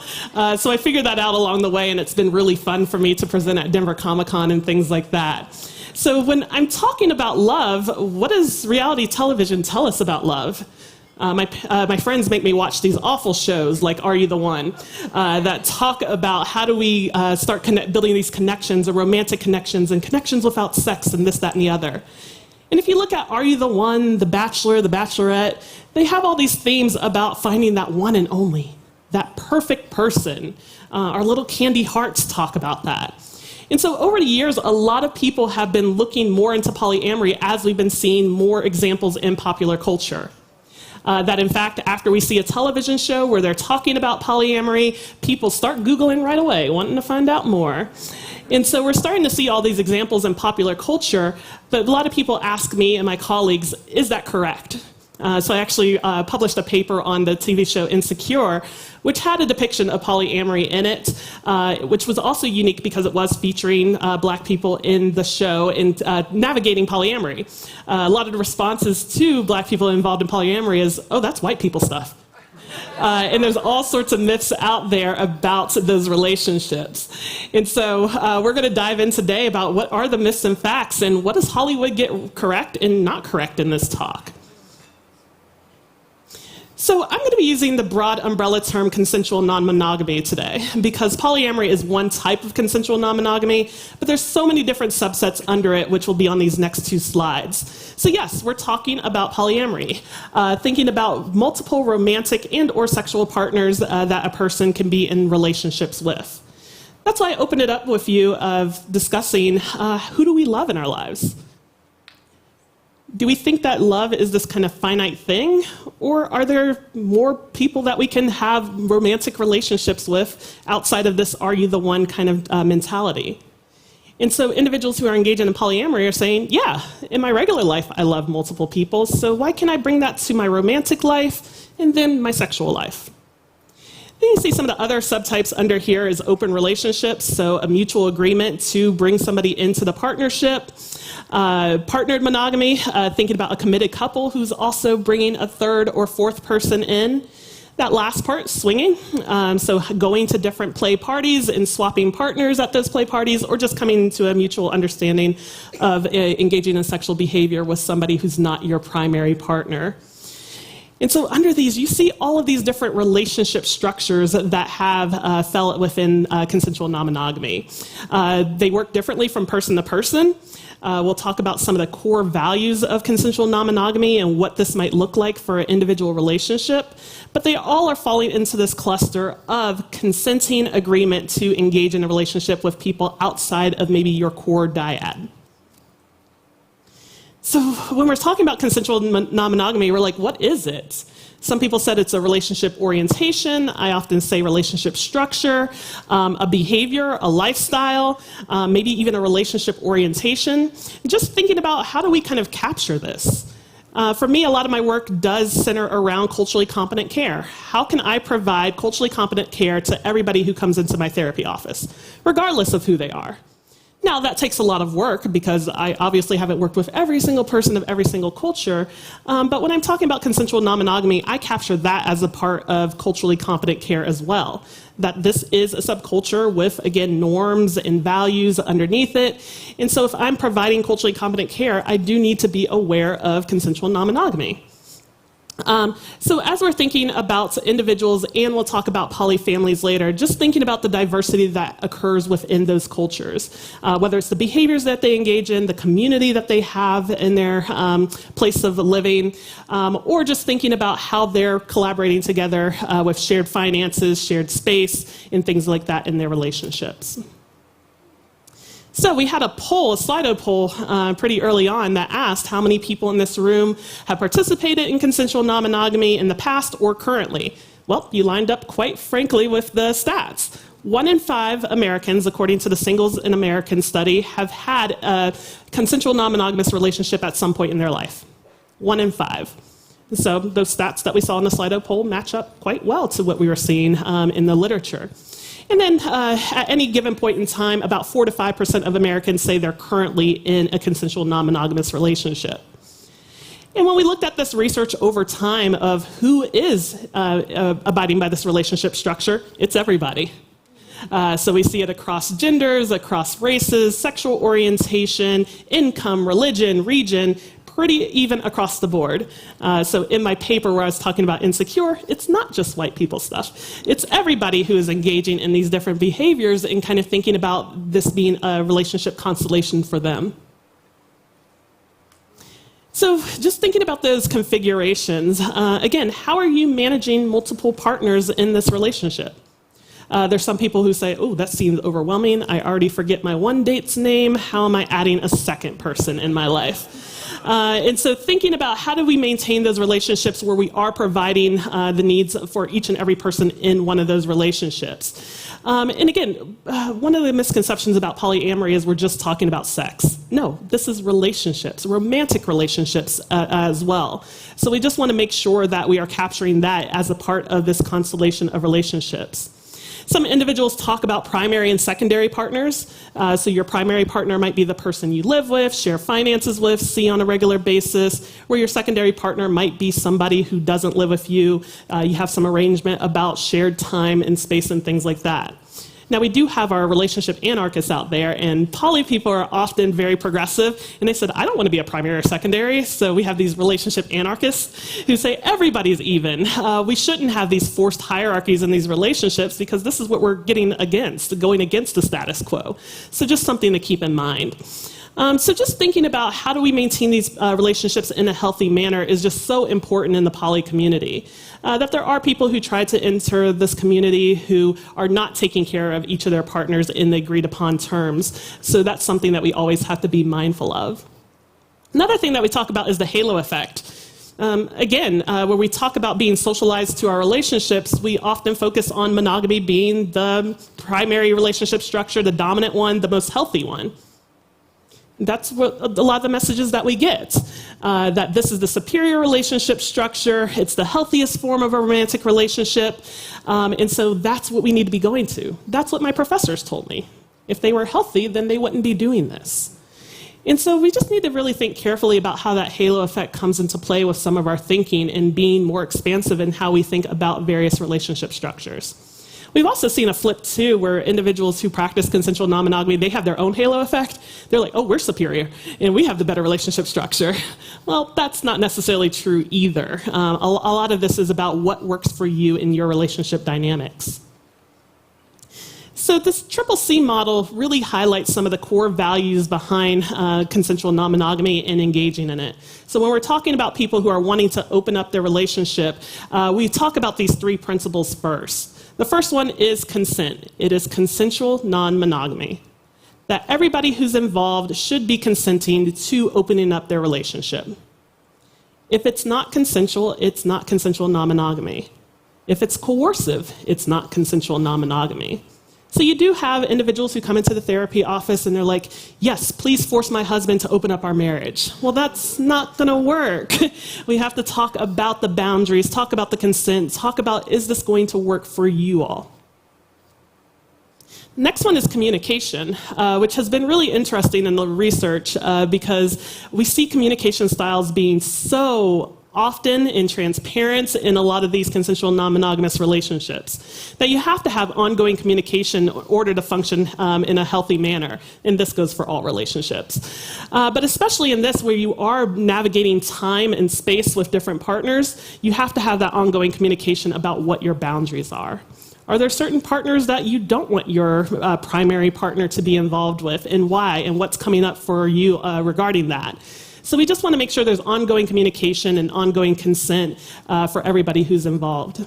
So I figured that out along the way, and it's been really fun for me to present at Denver Comic-Con and things like that. So when I'm talking about love, what does reality television tell us about love? My friends make me watch these awful shows like Are You the One? That talk about how do we start building these connections, or romantic connections, and connections without sex, and this, that, and the other. And if you look at Are You the One, The Bachelor, The Bachelorette, they have all these themes about finding that one and only, that perfect person. Our little candy hearts talk about that. And so over the years, a lot of people have been looking more into polyamory as we've been seeing more examples in popular culture. That in fact, after we see a television show where they're talking about polyamory, people start Googling right away, wanting to find out more. And so we're starting to see all these examples in popular culture, but a lot of people ask me and my colleagues, is that correct? So I actually published a paper on the TV show Insecure, which had a depiction of polyamory in it, which was also unique because it was featuring Black people in the show and navigating polyamory. A lot of the responses to Black people involved in polyamory is, oh, that's white people stuff. And there's all sorts of myths out there about those relationships. And so we're going to dive in today about what are the myths and facts, and what does Hollywood get correct and not correct in this talk. So I'm going to be using the broad umbrella term consensual non-monogamy today, because polyamory is one type of consensual non-monogamy, but there's so many different subsets under it, which will be on these next 2 slides. So yes, we're talking about polyamory, thinking about multiple romantic and or sexual partners that a person can be in relationships with. That's why I opened it up with you of discussing who do we love in our lives? Do we think that love is this kind of finite thing, or are there more people that we can have romantic relationships with outside of this are you the one kind of mentality? And so individuals who are engaging in polyamory are saying, yeah, in my regular life I love multiple people, so why can't I bring that to my romantic life and then my sexual life? Then you see some of the other subtypes under here is open relationships, so a mutual agreement to bring somebody into the partnership. Partnered monogamy, thinking about a committed couple who's also bringing a 3rd or 4th person in. That last part, swinging, so going to different play parties and swapping partners at those play parties, or just coming to a mutual understanding of engaging in sexual behavior with somebody who's not your primary partner. And so under these, you see all of these different relationship structures that have fell within consensual non-monogamy. They work differently from person to person. We'll talk about some of the core values of consensual non-monogamy and what this might look like for an individual relationship. But they all are falling into this cluster of consenting agreement to engage in a relationship with people outside of maybe your core dyad. So when we're talking about consensual non-monogamy, we're like, what is it? Some people said it's a relationship orientation. I often say relationship structure, a behavior, a lifestyle, maybe even a relationship orientation. Just thinking about how do we kind of capture this? For me, a lot of my work does center around culturally competent care. How can I provide culturally competent care to everybody who comes into my therapy office, regardless of who they are? Now, that takes a lot of work because I obviously haven't worked with every single person of every single culture. But when I'm talking about consensual non-monogamy, I capture that as a part of culturally competent care as well. That this is a subculture with, again, norms and values underneath it. And so if I'm providing culturally competent care, I do need to be aware of consensual non-monogamy. So as we're thinking about individuals, and we'll talk about polyfamilies later, just thinking about the diversity that occurs within those cultures, whether it's the behaviors that they engage in, the community that they have in their place of living, or just thinking about how they're collaborating together with shared finances, shared space, and things like that in their relationships. So we had a poll, a Slido poll, pretty early on that asked how many people in this room have participated in consensual non-monogamy in the past or currently. Well, you lined up quite frankly with the stats. 1 in 5 Americans, according to the Singles in American study, have had a consensual non-monogamous relationship at some point in their life. 1 in 5. So those stats that we saw in the Slido poll match up quite well to what we were seeing in the literature. And then at any given point in time, about 4 to 5% of Americans say they're currently in a consensual non-monogamous relationship. And when we looked at this research over time of who is abiding by this relationship structure, it's everybody. So we see it across genders, across races, sexual orientation, income, religion, region, pretty even across the board. So in my paper where I was talking about insecure, it's not just white people stuff. It's everybody who is engaging in these different behaviors and kind of thinking about this being a relationship constellation for them. So just thinking about those configurations, again, how are you managing multiple partners in this relationship? There's some people who say, oh, that seems overwhelming. I already forget my one date's name. How am I adding a second person in my life? And so thinking about how do we maintain those relationships where we are providing the needs for each and every person in one of those relationships. And again, one of the misconceptions about polyamory is we're just talking about sex. No, this is relationships, romantic relationships as well. So we just want to make sure that we are capturing that as a part of this constellation of relationships. Some individuals talk about primary and secondary partners. So your primary partner might be the person you live with, share finances with, see on a regular basis, where your secondary partner might be somebody who doesn't live with you. You have some arrangement about shared time and space and things like that. Now, we do have our relationship anarchists out there, and poly people are often very progressive, and they said, I don't want to be a primary or secondary, so we have these relationship anarchists who say everybody's even. We shouldn't have these forced hierarchies in these relationships because this is what we're getting against, going against the status quo. So just something to keep in mind. So just thinking about how do we maintain these relationships in a healthy manner is just so important in the poly community. That there are people who try to enter this community who are not taking care of each of their partners in the agreed upon terms. So that's something that we always have to be mindful of. Another thing that we talk about is the halo effect. Again, where we talk about being socialized to our relationships, we often focus on monogamy being the primary relationship structure, the dominant one, the most healthy one. That's what a lot of the messages that we get, that this is the superior relationship structure, it's the healthiest form of a romantic relationship, and so that's what we need to be going to. That's what my professors told me. If they were healthy, then they wouldn't be doing this. And so we just need to really think carefully about how that halo effect comes into play with some of our thinking and being more expansive in how we think about various relationship structures. We've also seen a flip too, where individuals who practice consensual non-monogamy, they have their own halo effect. They're like, oh, we're superior, and we have the better relationship structure. Well, that's not necessarily true either. A lot of this is about what works for you in your relationship dynamics. So this CCC model really highlights some of the core values behind consensual non-monogamy and engaging in it. So when we're talking about people who are wanting to open up their relationship, we talk about these three principles first. The first one is consent. It is consensual non-monogamy. That everybody who's involved should be consenting to opening up their relationship. If it's not consensual, it's not consensual non-monogamy. If it's coercive, it's not consensual non-monogamy. So you do have individuals who come into the therapy office and they're like, yes, please force my husband to open up our marriage. Well, that's not going to work. We have to talk about the boundaries, talk about the consent, talk about, is this going to work for you all? Next one is communication, which has been really interesting in the research because we see communication styles being so often and transparent in a lot of these consensual non-monogamous relationships, that you have to have ongoing communication in order to function in a healthy manner. And this goes for all relationships. But especially in this, where you are navigating time and space with different partners, you have to have that ongoing communication about what your boundaries are. Are there certain partners that you don't want your primary partner to be involved with, and why, and what's coming up for you regarding that? So we just want to make sure there's ongoing communication and ongoing consent for everybody who's involved.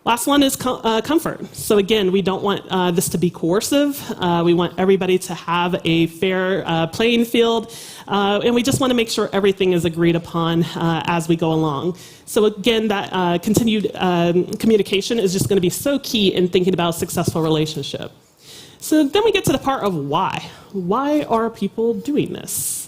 Last one is comfort. So again, we don't want this to be coercive. We want everybody to have a fair playing field. And we just want to make sure everything is agreed upon as we go along. So again, that continued communication is just going to be so key in thinking about a successful relationship. So then we get to the part of why. Why are people doing this?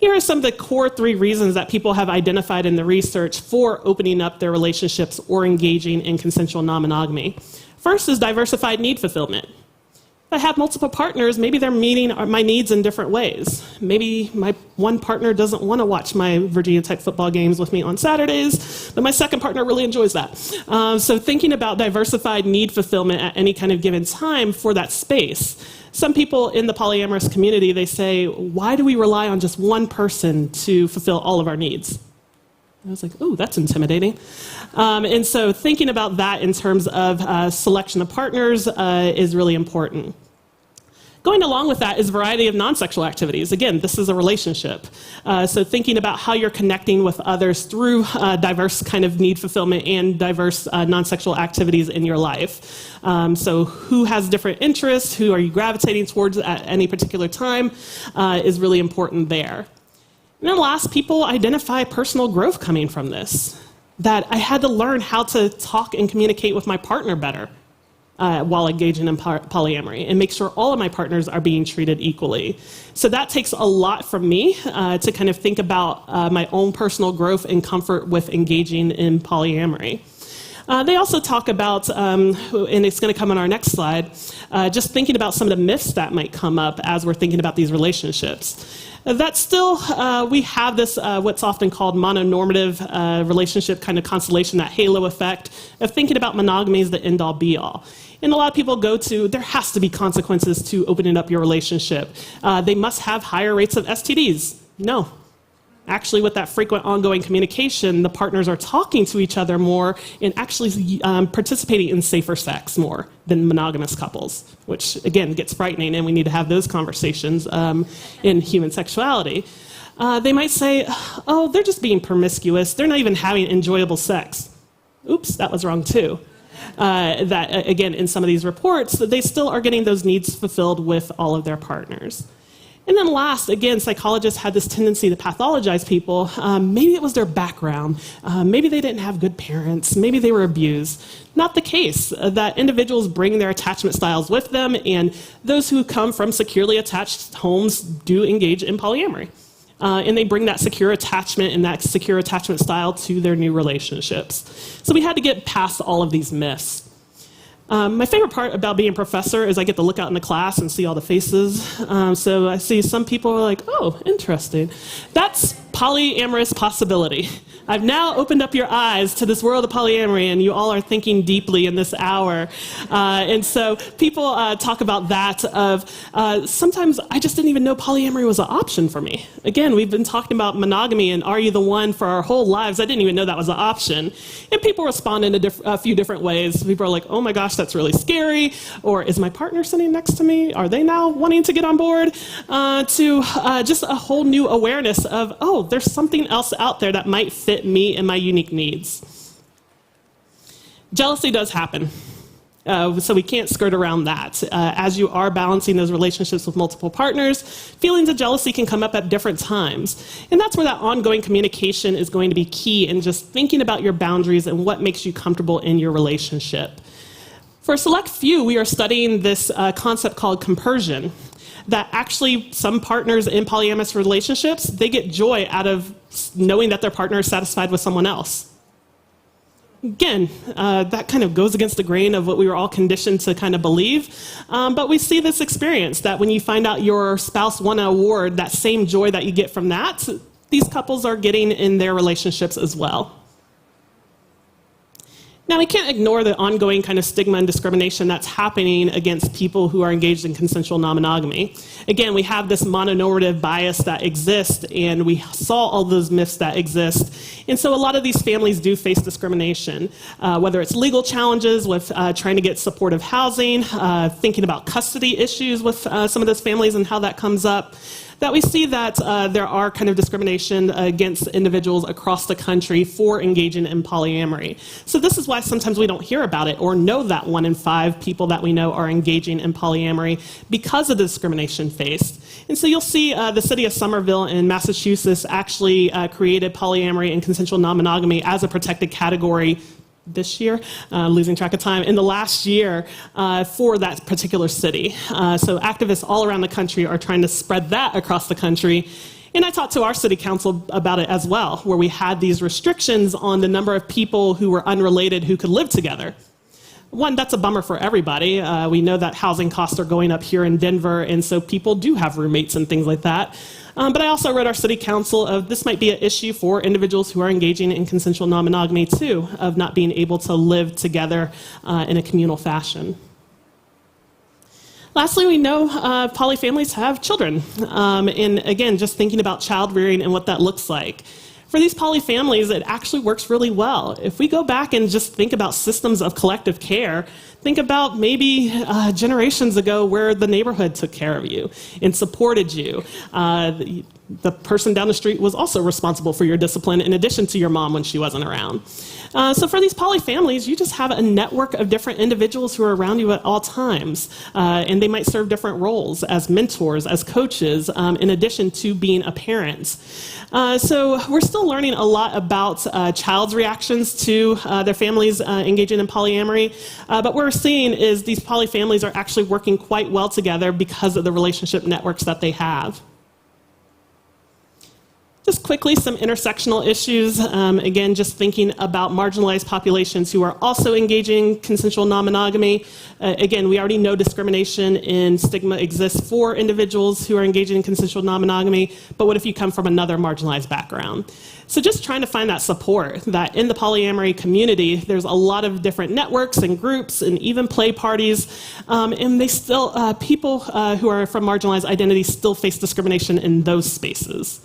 Here are some of the core three reasons that people have identified in the research for opening up their relationships or engaging in consensual non-monogamy. First is diversified need fulfillment. If I have multiple partners, maybe they're meeting my needs in different ways. Maybe my one partner doesn't want to watch my Virginia Tech football games with me on Saturdays, but my second partner really enjoys that. So thinking about diversified need fulfillment at any kind of given time for that space. Some people in the polyamorous community, they say, why do we rely on just one person to fulfill all of our needs? I was like, oh, that's intimidating. And so thinking about that in terms of selection of partners is really important. Going along with that is a variety of non-sexual activities. Again, this is a relationship. So thinking about how you're connecting with others through diverse kind of need fulfillment and diverse non-sexual activities in your life. So who has different interests, who are you gravitating towards at any particular time is really important there. And then last, people identify personal growth coming from this. That I had to learn how to talk and communicate with my partner better. While engaging in polyamory, and make sure all of my partners are being treated equally. So that takes a lot from me to kind of think about my own personal growth and comfort with engaging in polyamory. They also talk about, and it's going to come on our next slide, just thinking about some of the myths that might come up as we're thinking about these relationships. That still, we have this, what's often called mononormative relationship kind of constellation, that halo effect of thinking about monogamy as the end-all be-all. And a lot of people go to, there has to be consequences to opening up your relationship. They must have higher rates of STDs. No. Actually, with that frequent ongoing communication, the partners are talking to each other more and actually participating in safer sex more than monogamous couples, which, again, gets frightening, and we need to have those conversations in human sexuality. They might say, oh, they're just being promiscuous. They're not even having enjoyable sex. Oops, that was wrong, too. That, again, in some of these reports, they still are getting those needs fulfilled with all of their partners. And then last, again, psychologists had this tendency to pathologize people. Maybe it was their background. Maybe they didn't have good parents. Maybe they were abused. Not the case. That individuals bring their attachment styles with them, and those who come from securely attached homes do engage in polyamory. And they bring that secure attachment and that secure attachment style to their new relationships. So we had to get past all of these myths. My favorite part about being a professor is I get to look out in the class and see all the faces. So I see some people are like, oh, interesting. That's polyamorous possibility. I've now opened up your eyes to this world of polyamory, and you all are thinking deeply in this hour. And so people talk about that of sometimes I just didn't even know polyamory was an option for me. Again, we've been talking about monogamy and are you the one for our whole lives. I didn't even know that was an option. And people respond in a few different ways. People are like, oh my gosh, that's really scary. Or is my partner sitting next to me? Are they now wanting to get on board? To just a whole new awareness of, oh, there's something else out there that might fit me and my unique needs. Jealousy does happen. So we can't skirt around that. As you are balancing those relationships with multiple partners, feelings of jealousy can come up at different times. And that's where that ongoing communication is going to be key in just thinking about your boundaries and what makes you comfortable in your relationship. For a select few, we are studying this concept called compersion, that actually some partners in polyamorous relationships, they get joy out of knowing that their partner is satisfied with someone else. Again, that kind of goes against the grain of what we were all conditioned to kind of believe. But we see this experience that when you find out your spouse won an award, that same joy that you get from that, these couples are getting in their relationships as well. Now, we can't ignore the ongoing kind of stigma and discrimination that's happening against people who are engaged in consensual non-monogamy. Again, we have this mononormative bias that exists, and we saw all those myths that exist. And so a lot of these families do face discrimination, whether it's legal challenges with trying to get supportive housing, thinking about custody issues with some of those families and how that comes up. That we see that there are kind of discrimination against individuals across the country for engaging in polyamory. So this is why sometimes we don't hear about it or know that 1 in 5 people that we know are engaging in polyamory because of the discrimination faced. And so you'll see the city of Somerville in Massachusetts actually created polyamory and consensual non-monogamy as a protected category this year, losing track of time, in the last year for that particular city. So activists all around the country are trying to spread that across the country. And I talked to our city council about it as well, where we had these restrictions on the number of people who were unrelated who could live together. One, that's a bummer for everybody. We know that housing costs are going up here in Denver, and so people do have roommates and things like that. But I also wrote our city council of this might be an issue for individuals who are engaging in consensual non-monogamy too, of not being able to live together in a communal fashion. Lastly, we know polyfamilies have children. And again, just thinking about child rearing and what that looks like. For these polyfamilies, it actually works really well. If we go back and just think about systems of collective care, think about maybe generations ago where the neighborhood took care of you and supported you. The person down the street was also responsible for your discipline in addition to your mom when she wasn't around. So for these polyfamilies, you just have a network of different individuals who are around you at all times. And they might serve different roles as mentors, as coaches, in addition to being a parent. So we're still learning a lot about child's reactions to their families engaging in polyamory. But what we're seeing is these polyfamilies are actually working quite well together because of the relationship networks that they have. Just quickly, some intersectional issues. Again, just thinking about marginalized populations who are also engaging in consensual non-monogamy. Again, we already know discrimination and stigma exists for individuals who are engaging in consensual non-monogamy, but what if you come from another marginalized background? So just trying to find that support, that in the polyamory community, there's a lot of different networks and groups and even play parties, and they still, people who are from marginalized identities still face discrimination in those spaces.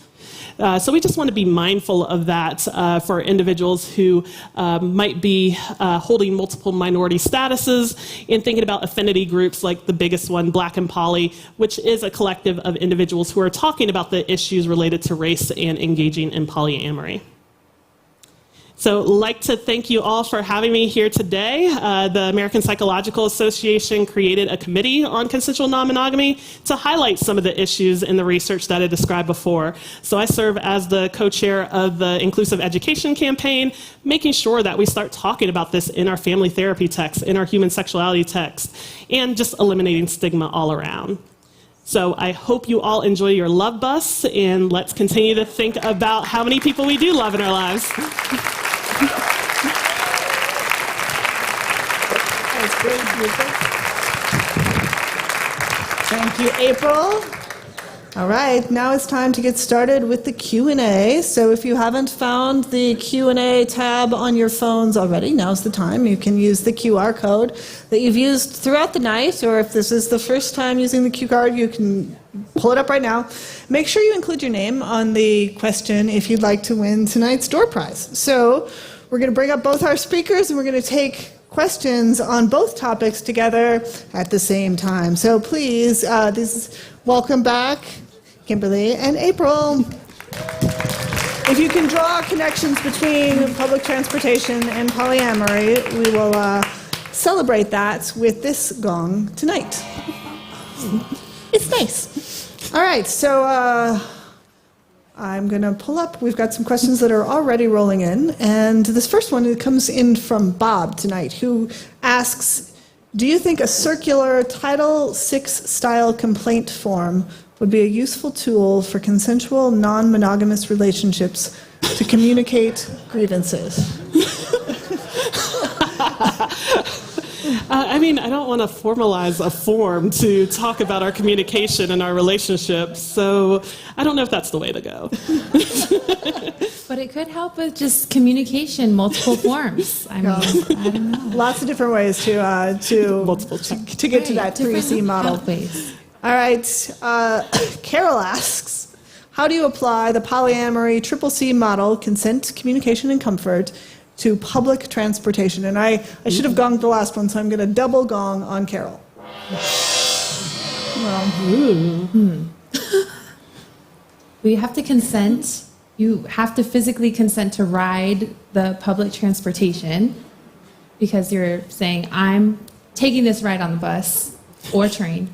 So we just want to be mindful of that for individuals who might be holding multiple minority statuses and thinking about affinity groups like the biggest one, Black and Poly, which is a collective of individuals who are talking about the issues related to race and engaging in polyamory. So I'd like to thank you all for having me here today. The American Psychological Association created a committee on consensual non-monogamy to highlight some of the issues in the research that I described before. So I serve as the co-chair of the Inclusive Education Campaign, making sure that we start talking about this in our family therapy text, in our human sexuality text, and just eliminating stigma all around. So I hope you all enjoy your love bus, and let's continue to think about how many people we do love in our lives. That's great music. Thank you, Apryl. All right, now it's time to get started with the Q&A. So if you haven't found the Q&A tab on your phones already, now's the time. You can use the QR code that you've used throughout the night, or if this is the first time using the Q card, you can pull it up right now. Make sure you include your name on the question if you'd like to win tonight's door prize. So we're going to bring up both our speakers, and we're going to take questions on both topics together at the same time. So please, welcome back, Kimberly and Apryl. If you can draw connections between public transportation and polyamory, we will celebrate that with this gong tonight. It's nice. All right, so I'm going to pull up. We've got some questions that are already rolling in. And this first one comes in from Bob tonight, who asks, do you think a circular Title VI style complaint form would be a useful tool for consensual non-monogamous relationships to communicate grievances? I don't want to formalize a form to talk about our communication and our relationships, so I don't know if that's the way to go. But it could help with just communication, multiple forms. I don't know. Lots of different ways to get to that 3C model. Pathways. All right, Carol asks, how do you apply the polyamory CCC model, consent, communication, and comfort, to public transportation? And I should have gonged the last one, so I'm going to double gong on Carol. You have to consent. You have to physically consent to ride the public transportation, because you're saying, I'm taking this ride on the bus or train.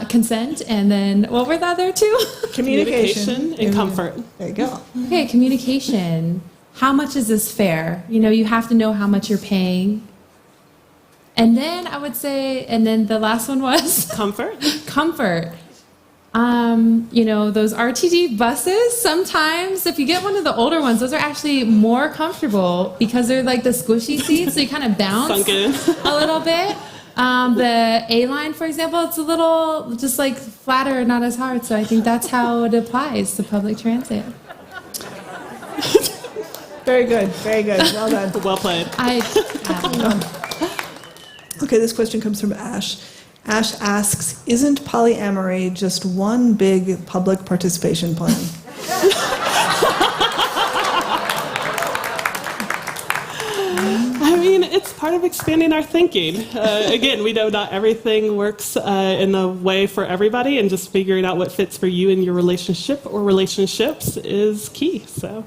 Consent, and then what were the other two? Communication and comfort. There you go. Okay, communication. How much is this fair? You have to know how much you're paying. And then I would say, and then the last one was? Comfort. Comfort. Those RTD buses, sometimes if you get one of the older ones, those are actually more comfortable because they're like the squishy seats, so you kind of bounce Sunk in. a little bit. The A-line, for example, it's a little just like flatter, not as hard. So I think that's how it applies to public transit. Very good, very good. Well done. Well played. Okay, this question comes from Ash. Ash asks, isn't polyamory just one big public participation plan? It's part of expanding our thinking. Again, we know not everything works in the way for everybody, and just figuring out what fits for you in your relationship or relationships is key. So,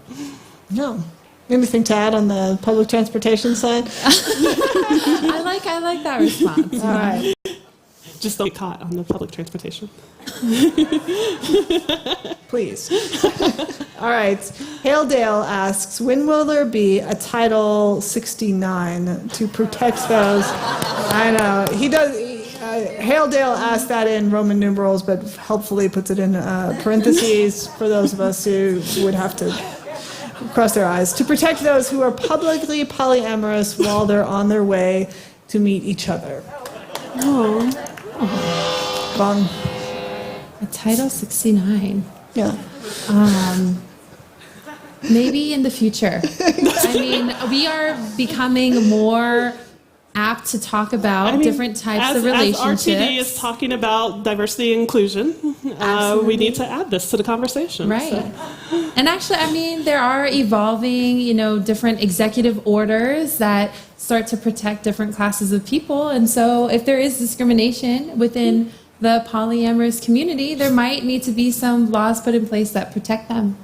no. Anything to add on the public transportation side? I like that response. All right. Just don't get caught on the public transportation. Please. All right. Haledale asks, when will there be a Title 69 to protect those? I know. He does. Haledale asked that in Roman numerals, but helpfully puts it in parentheses for those of us who would have to cross their eyes. To protect those who are publicly polyamorous while they're on their way to meet each other. Oh. Gone. A Title 69. Yeah. Maybe in the future. We are becoming more apt to talk about different types of relationships. As RTD is talking about diversity and inclusion, we need to add this to the conversation. Right. So. And actually, there are evolving, different executive orders that start to protect different classes of people. And so if there is discrimination within the polyamorous community, there might need to be some laws put in place that protect them.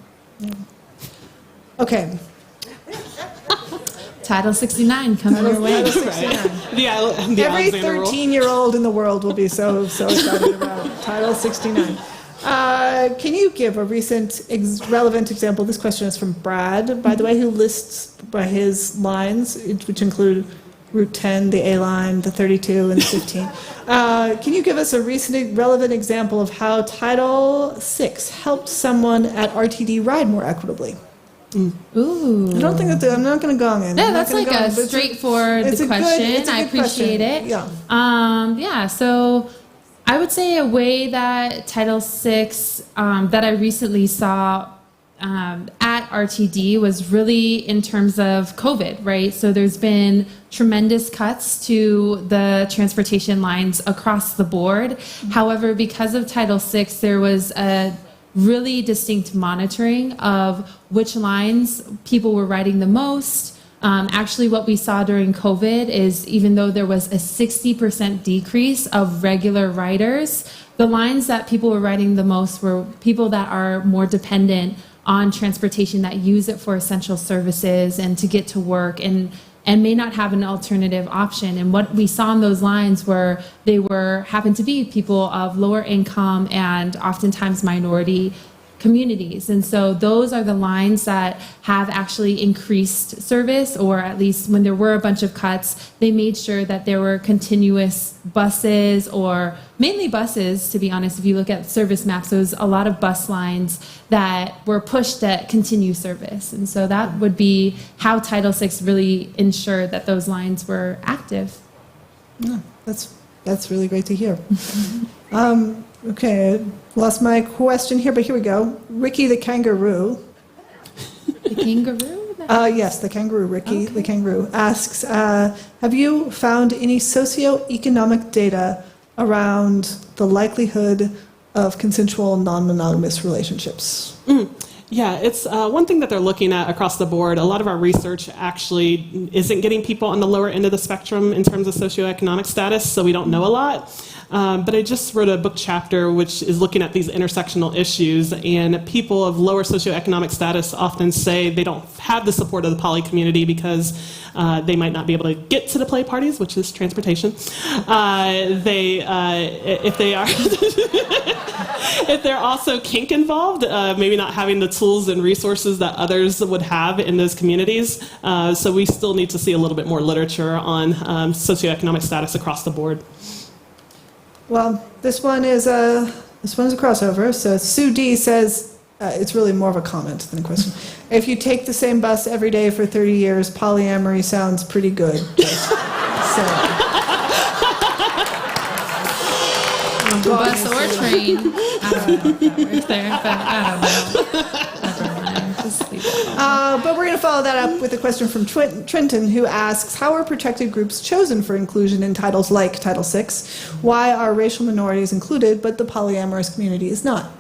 Okay. Title 69 coming your way. Title 69. The Every Alexander rule. 13-year-old in the world will be so excited about Title 69. Can you give a recent relevant example? This question is from Brad, by the way, who lists by his lines, which include Route 10, the A line, the 32, and the 15. Can you give us a recent relevant example of how Title VI helped someone at RTD ride more equitably? Ooh. I don't think that I'm not going to gong in. No, that's like a straightforward question. I appreciate it. Yeah. So I would say a way that Title VI that I recently saw at RTD was really in terms of COVID, right? So there's been tremendous cuts to the transportation lines across the board. However, because of Title VI, there was a really distinct monitoring of which lines people were riding the most. Actually, what we saw during COVID is even though there was a 60% decrease of regular riders, the lines that people were riding the most were people that are more dependent on transportation, that use it for essential services and to get to work and may not have an alternative option. And what we saw in those lines were happened to be people of lower income and oftentimes minority communities. And so those are the lines that have actually increased service, or at least when there were a bunch of cuts, they made sure that there were continuous buses, or mainly buses, to be honest. If you look at service maps, there was a lot of bus lines that were pushed that continue service. And so that would be how Title VI really ensured that those lines were active. Yeah, that's really great to hear. Okay, I lost my question here, but here we go. Ricky the kangaroo. The kangaroo? Yes, the kangaroo, Ricky the kangaroo, asks, have you found any socioeconomic data around the likelihood of consensual non-monogamous relationships? Yeah, it's one thing that they're looking at across the board. A lot of our research actually isn't getting people on the lower end of the spectrum in terms of socioeconomic status, so we don't know a lot. But I just wrote a book chapter which is looking at these intersectional issues, and people of lower socioeconomic status often say they don't have the support of the poly community because they might not be able to get to the play parties, which is transportation. If they are, if they're also kink involved, maybe not having the tools and resources that others would have in those communities. So we still need to see a little bit more literature on socioeconomic status across the board. Well, this one is a crossover. So Sue D says, it's really more of a comment than a question. If you take the same bus every day for 30 years, polyamory sounds pretty good. Bus or train. I don't know if that works there, but I don't know. Never mind. Just leave it alone. But we're going to follow that up with a question from Trenton, who asks, how are protected groups chosen for inclusion in titles like Title VI? Why are racial minorities included, but the polyamorous community is not?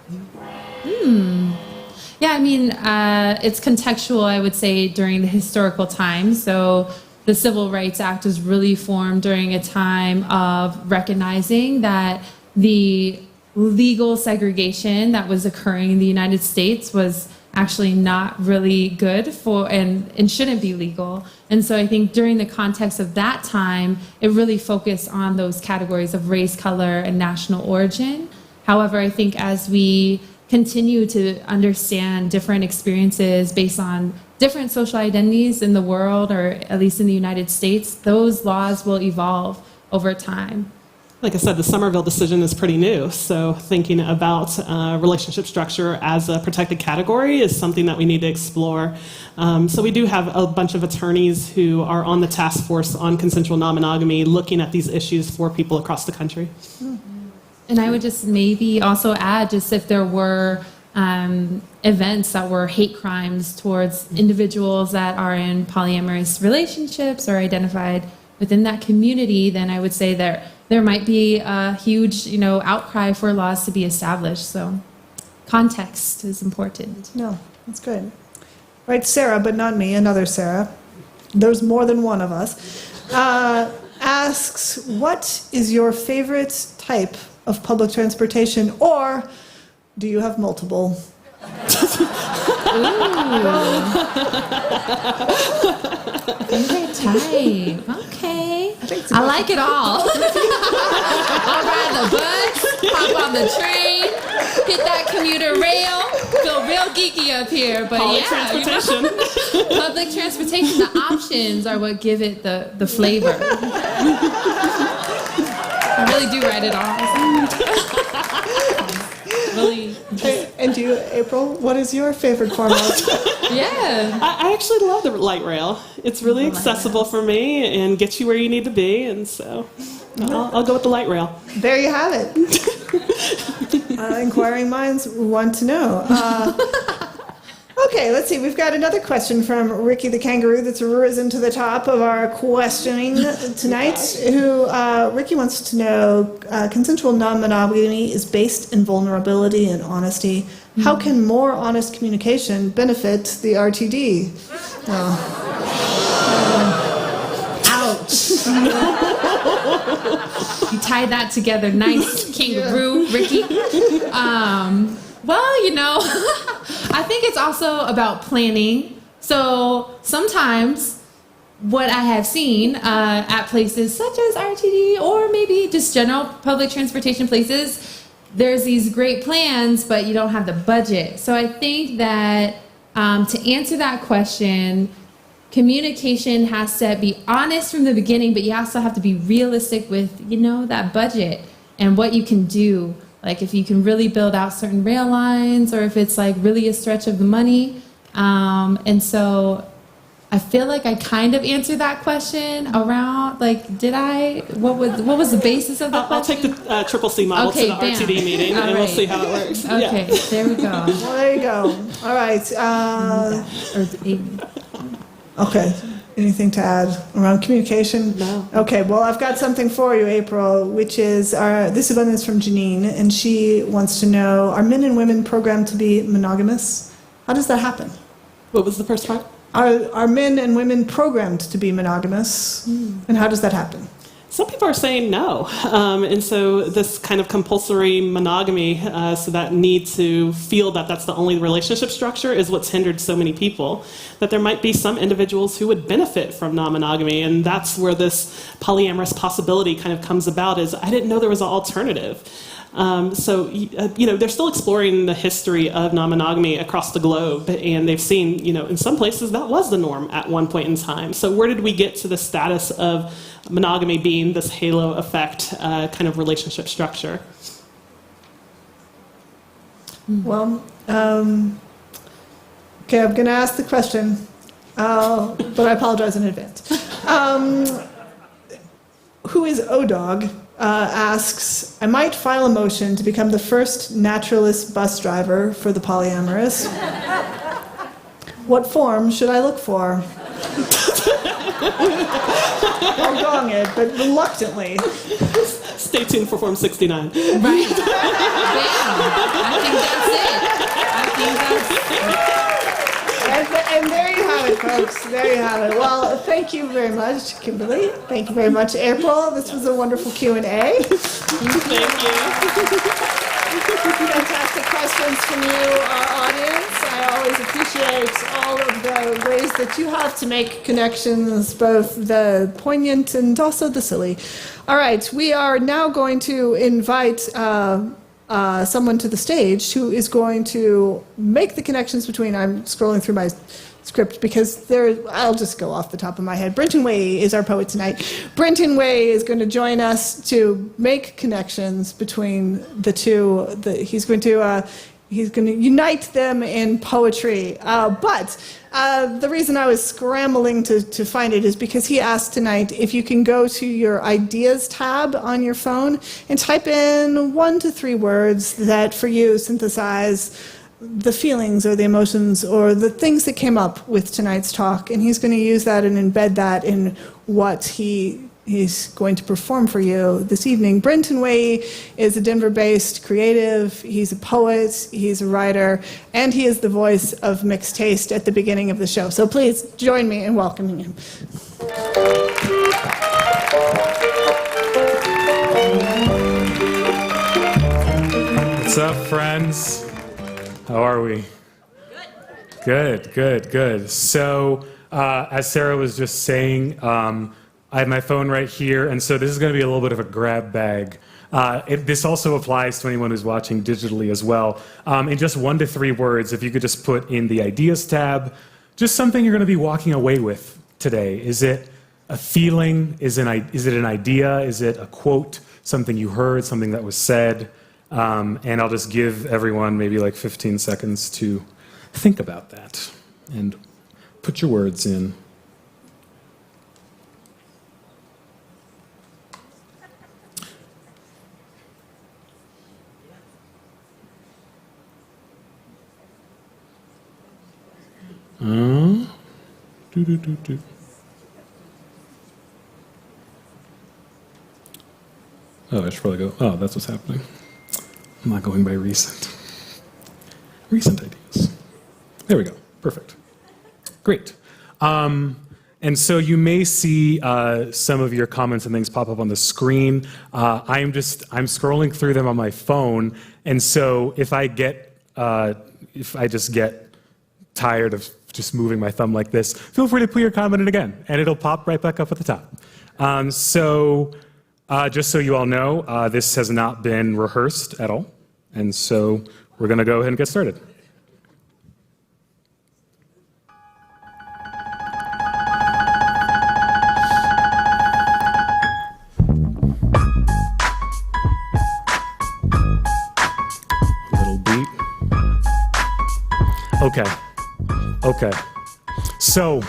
Yeah, I mean, it's contextual, I would say, during the historical time. So the Civil Rights Act was really formed during a time of recognizing that the legal segregation that was occurring in the United States was actually not really good for and shouldn't be legal. And so I think during the context of that time, it really focused on those categories of race, color, and national origin. However, I think as we continue to understand different experiences based on different social identities in the world, or at least in the United States, those laws will evolve over time. Like I said, the Somerville decision is pretty new, so thinking about relationship structure as a protected category is something that we need to explore. So we do have a bunch of attorneys who are on the task force on consensual non-monogamy looking at these issues for people across the country. And I would just maybe also add, just if there were events that were hate crimes towards individuals that are in polyamorous relationships or identified within that community, then I would say there might be a huge, outcry for laws to be established. So context is important. No, that's good. Right, Sarah, but not me, another Sarah. There's more than one of us. Asks, what is your favorite type of public transportation, or do you have multiple? Favorite type. Okay. I like it all. I'll ride the bus, hop on the train, hit that commuter rail. Feel real geeky up here, but Transportation. Public transportation, the options are what give it the flavor. I really do write it all. Really. And you, Apryl, what is your favorite form of? Yeah. I actually love the light rail. It's really accessible for me and gets you where you need to be, and so I'll go with the light rail. There you have it. Inquiring minds want to know. Okay, let's see. We've got another question from Ricky the Kangaroo that's risen to the top of our questioning tonight. Ricky wants to know, consensual non-monogamy is based in vulnerability and honesty. How can more honest communication benefit the RTD? Ouch. You tied that together nice, kangaroo, Ricky. Well, I think it's also about planning. So sometimes what I have seen at places such as RTD or maybe just general public transportation places, there's these great plans, but you don't have the budget. So I think that to answer that question, communication has to be honest from the beginning, but you also have to be realistic with, that budget and what you can do. Like if you can really build out certain rail lines or if it's like really a stretch of the money. And so I feel like I kind of answered that question around, like, did I? What was the basis of the question? I'll take the Triple C model to the RTD meeting and we'll see how it works. Okay, there we go. Well, there you go. All right. Okay. Anything to add around communication? No. Okay, well, I've got something for you, Apryl, which is, this one is from Janine, and she wants to know, are men and women programmed to be monogamous? How does that happen? What was the first part? Are men and women programmed to be monogamous? And how does that happen? Some people are saying no. And so this kind of compulsory monogamy, so that need to feel that that's the only relationship structure is what's hindered so many people. That there might be some individuals who would benefit from non-monogamy, and that's where this polyamorous possibility kind of comes about, is I didn't know there was an alternative. They're still exploring the history of non-monogamy across the globe, and they've seen, in some places that was the norm at one point in time. So where did we get to the status of monogamy being this halo effect kind of relationship structure? Well, okay, I'm going to ask the question, but I apologize in advance. Who is O-Dog? Asks, I might file a motion to become the first naturalist bus driver for the polyamorous. What form should I look for? I'll gong it, but reluctantly. Stay tuned for Form 69. Right. Bam. I think that's it. And there you have it, folks. There you have it. Well, thank you very much, Kimberly. Thank you very much, Apryl. This was a wonderful Q&A. Thank you. Fantastic questions from you, our audience. I always appreciate all of the ways that you have to make connections, both the poignant and also the silly. All right, we are now going to invite someone to the stage who is going to make the connections between, I'm scrolling through my script because I'll just go off the top of my head. Brenton Weyi is our poet tonight. Brenton Weyi is going to join us to make connections between the two. He's going to unite them in poetry. But the reason I was scrambling to find it is because he asked tonight if you can go to your ideas tab on your phone and type in 1 to 3 words that for you synthesize the feelings or the emotions or the things that came up with tonight's talk. And he's going to use that and embed that in what he's going to perform for you this evening. Brenton Weyi is a Denver-based creative. He's a poet, he's a writer, and he is the voice of Mixed Taste at the beginning of the show. So please join me in welcoming him. What's up, friends? How are we? Good. So, as Sarah was just saying, I have my phone right here, and so this is going to be a little bit of a grab bag. This also applies to anyone who's watching digitally as well. In just 1 to 3 words, if you could just put in the Ideas tab, just something you're going to be walking away with today. Is it a feeling? Is it an idea? Is it a quote? Something you heard? Something that was said? And I'll just give everyone maybe like 15 seconds to think about that and put your words in. Oh, I should probably go. Oh, that's what's happening. I'm not going by recent. Recent ideas. There we go. Perfect. Great. And so you may see some of your comments and things pop up on the screen. I'm scrolling through them on my phone, and so if I just get tired of just moving my thumb like this, feel free to put your comment in again, and it'll pop right back up at the top. Just so you all know, this has not been rehearsed at all, and so we're going to go ahead and get started. Okay. So,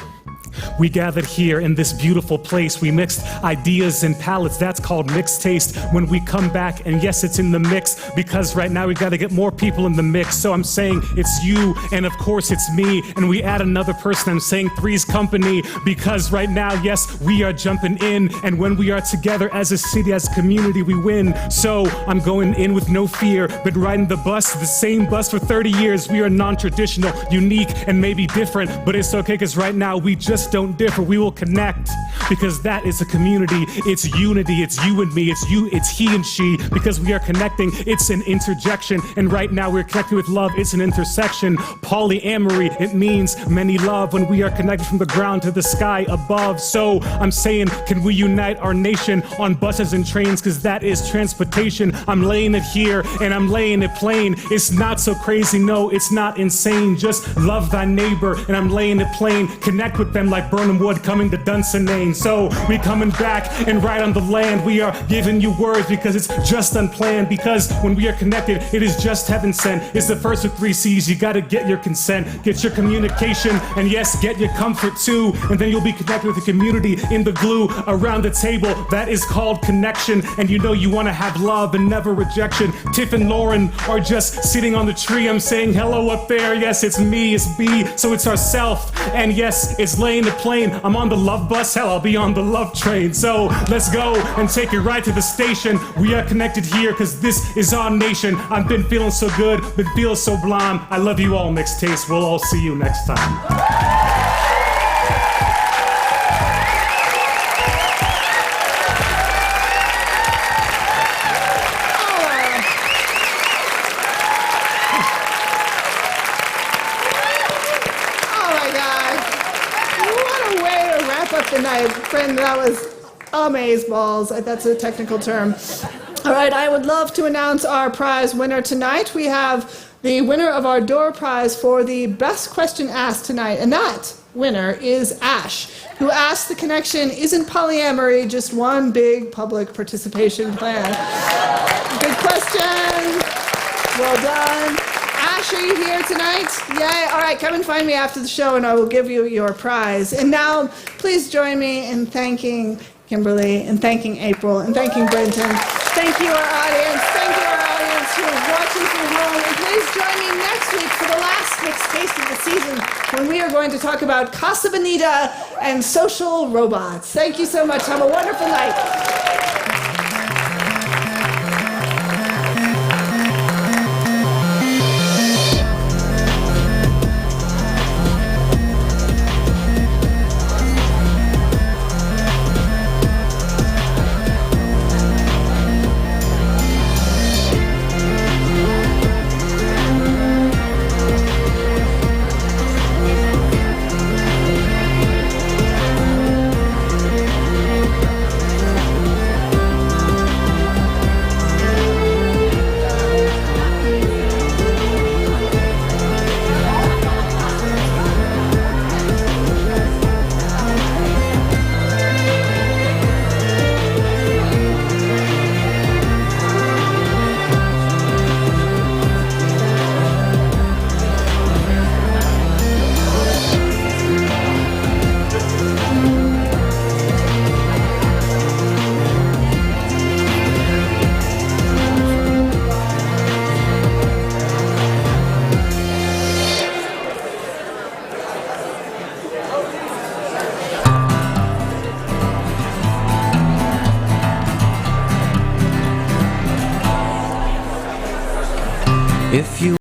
we gathered here in this beautiful place. We mixed ideas and palettes. That's called mixed taste. When we come back, and yes, it's in the mix, because right now we got to get more people in the mix. So I'm saying it's you, and of course it's me, and we add another person. I'm saying Three's Company, because right now, yes, we are jumping in, and when we are together as a city, as a community, we win. So I'm going in with no fear. Been riding the bus, the same bus for 30 years. We are non-traditional, unique, and maybe different, but it's okay, because right now we just don't differ. We will connect, because that is a community. It's unity. It's you and me. It's you, it's he and she, because we are connecting. It's an interjection, and right now we're connecting with love. It's an intersection. Polyamory, it means many love, when we are connected from the ground to the sky above. So I'm saying, can we unite our nation on buses and trains, because that is transportation. I'm laying it here, and I'm laying it plain. It's not so crazy, no, it's not insane. Just love thy neighbor, and I'm laying it plain. Connect with them like Burnham Wood coming to Dunsinane. So we coming back and right on the land. We are giving you words, because it's just unplanned. Because when we are connected, it is just heaven sent. It's the first of 3 C's. You gotta get your consent, get your communication, and yes, get your comfort too. And then you'll be connected with the community in the glue around the table. That is called connection. And you know you wanna have love and never rejection. Tiff and Lauren are just sitting on the tree. I'm saying hello up there. Yes, it's me, it's B, so it's ourself. And yes, it's laying the plane. I'm on the love bus, hell, I'll be on the love train. So let's go and take it right to the station. We are connected here, because this is our nation. I've been feeling so good, been feeling so blonde. I love you all, Mixed Taste. We'll all see you next time. Tonight, friend, that was amazeballs. That's a technical term. All right, I would love to announce our prize winner tonight. We have the winner of our door prize for the best question asked tonight, and that winner is Ash, who asked the connection, isn't polyamory just one big public participation plan? Good question. Well done. Ash, are you here tonight? Yay. All right, come and find me after the show, and I will give you your prize. And now, please join me in thanking Kimberly, and thanking Apryl, and thanking Brenton. Thank you, our audience. Thank you, our audience who is watching from home. And please join me next week for the last Mixed Taste of the season, when we are going to talk about Casa Bonita and social robots. Thank you so much. Have a wonderful night. If you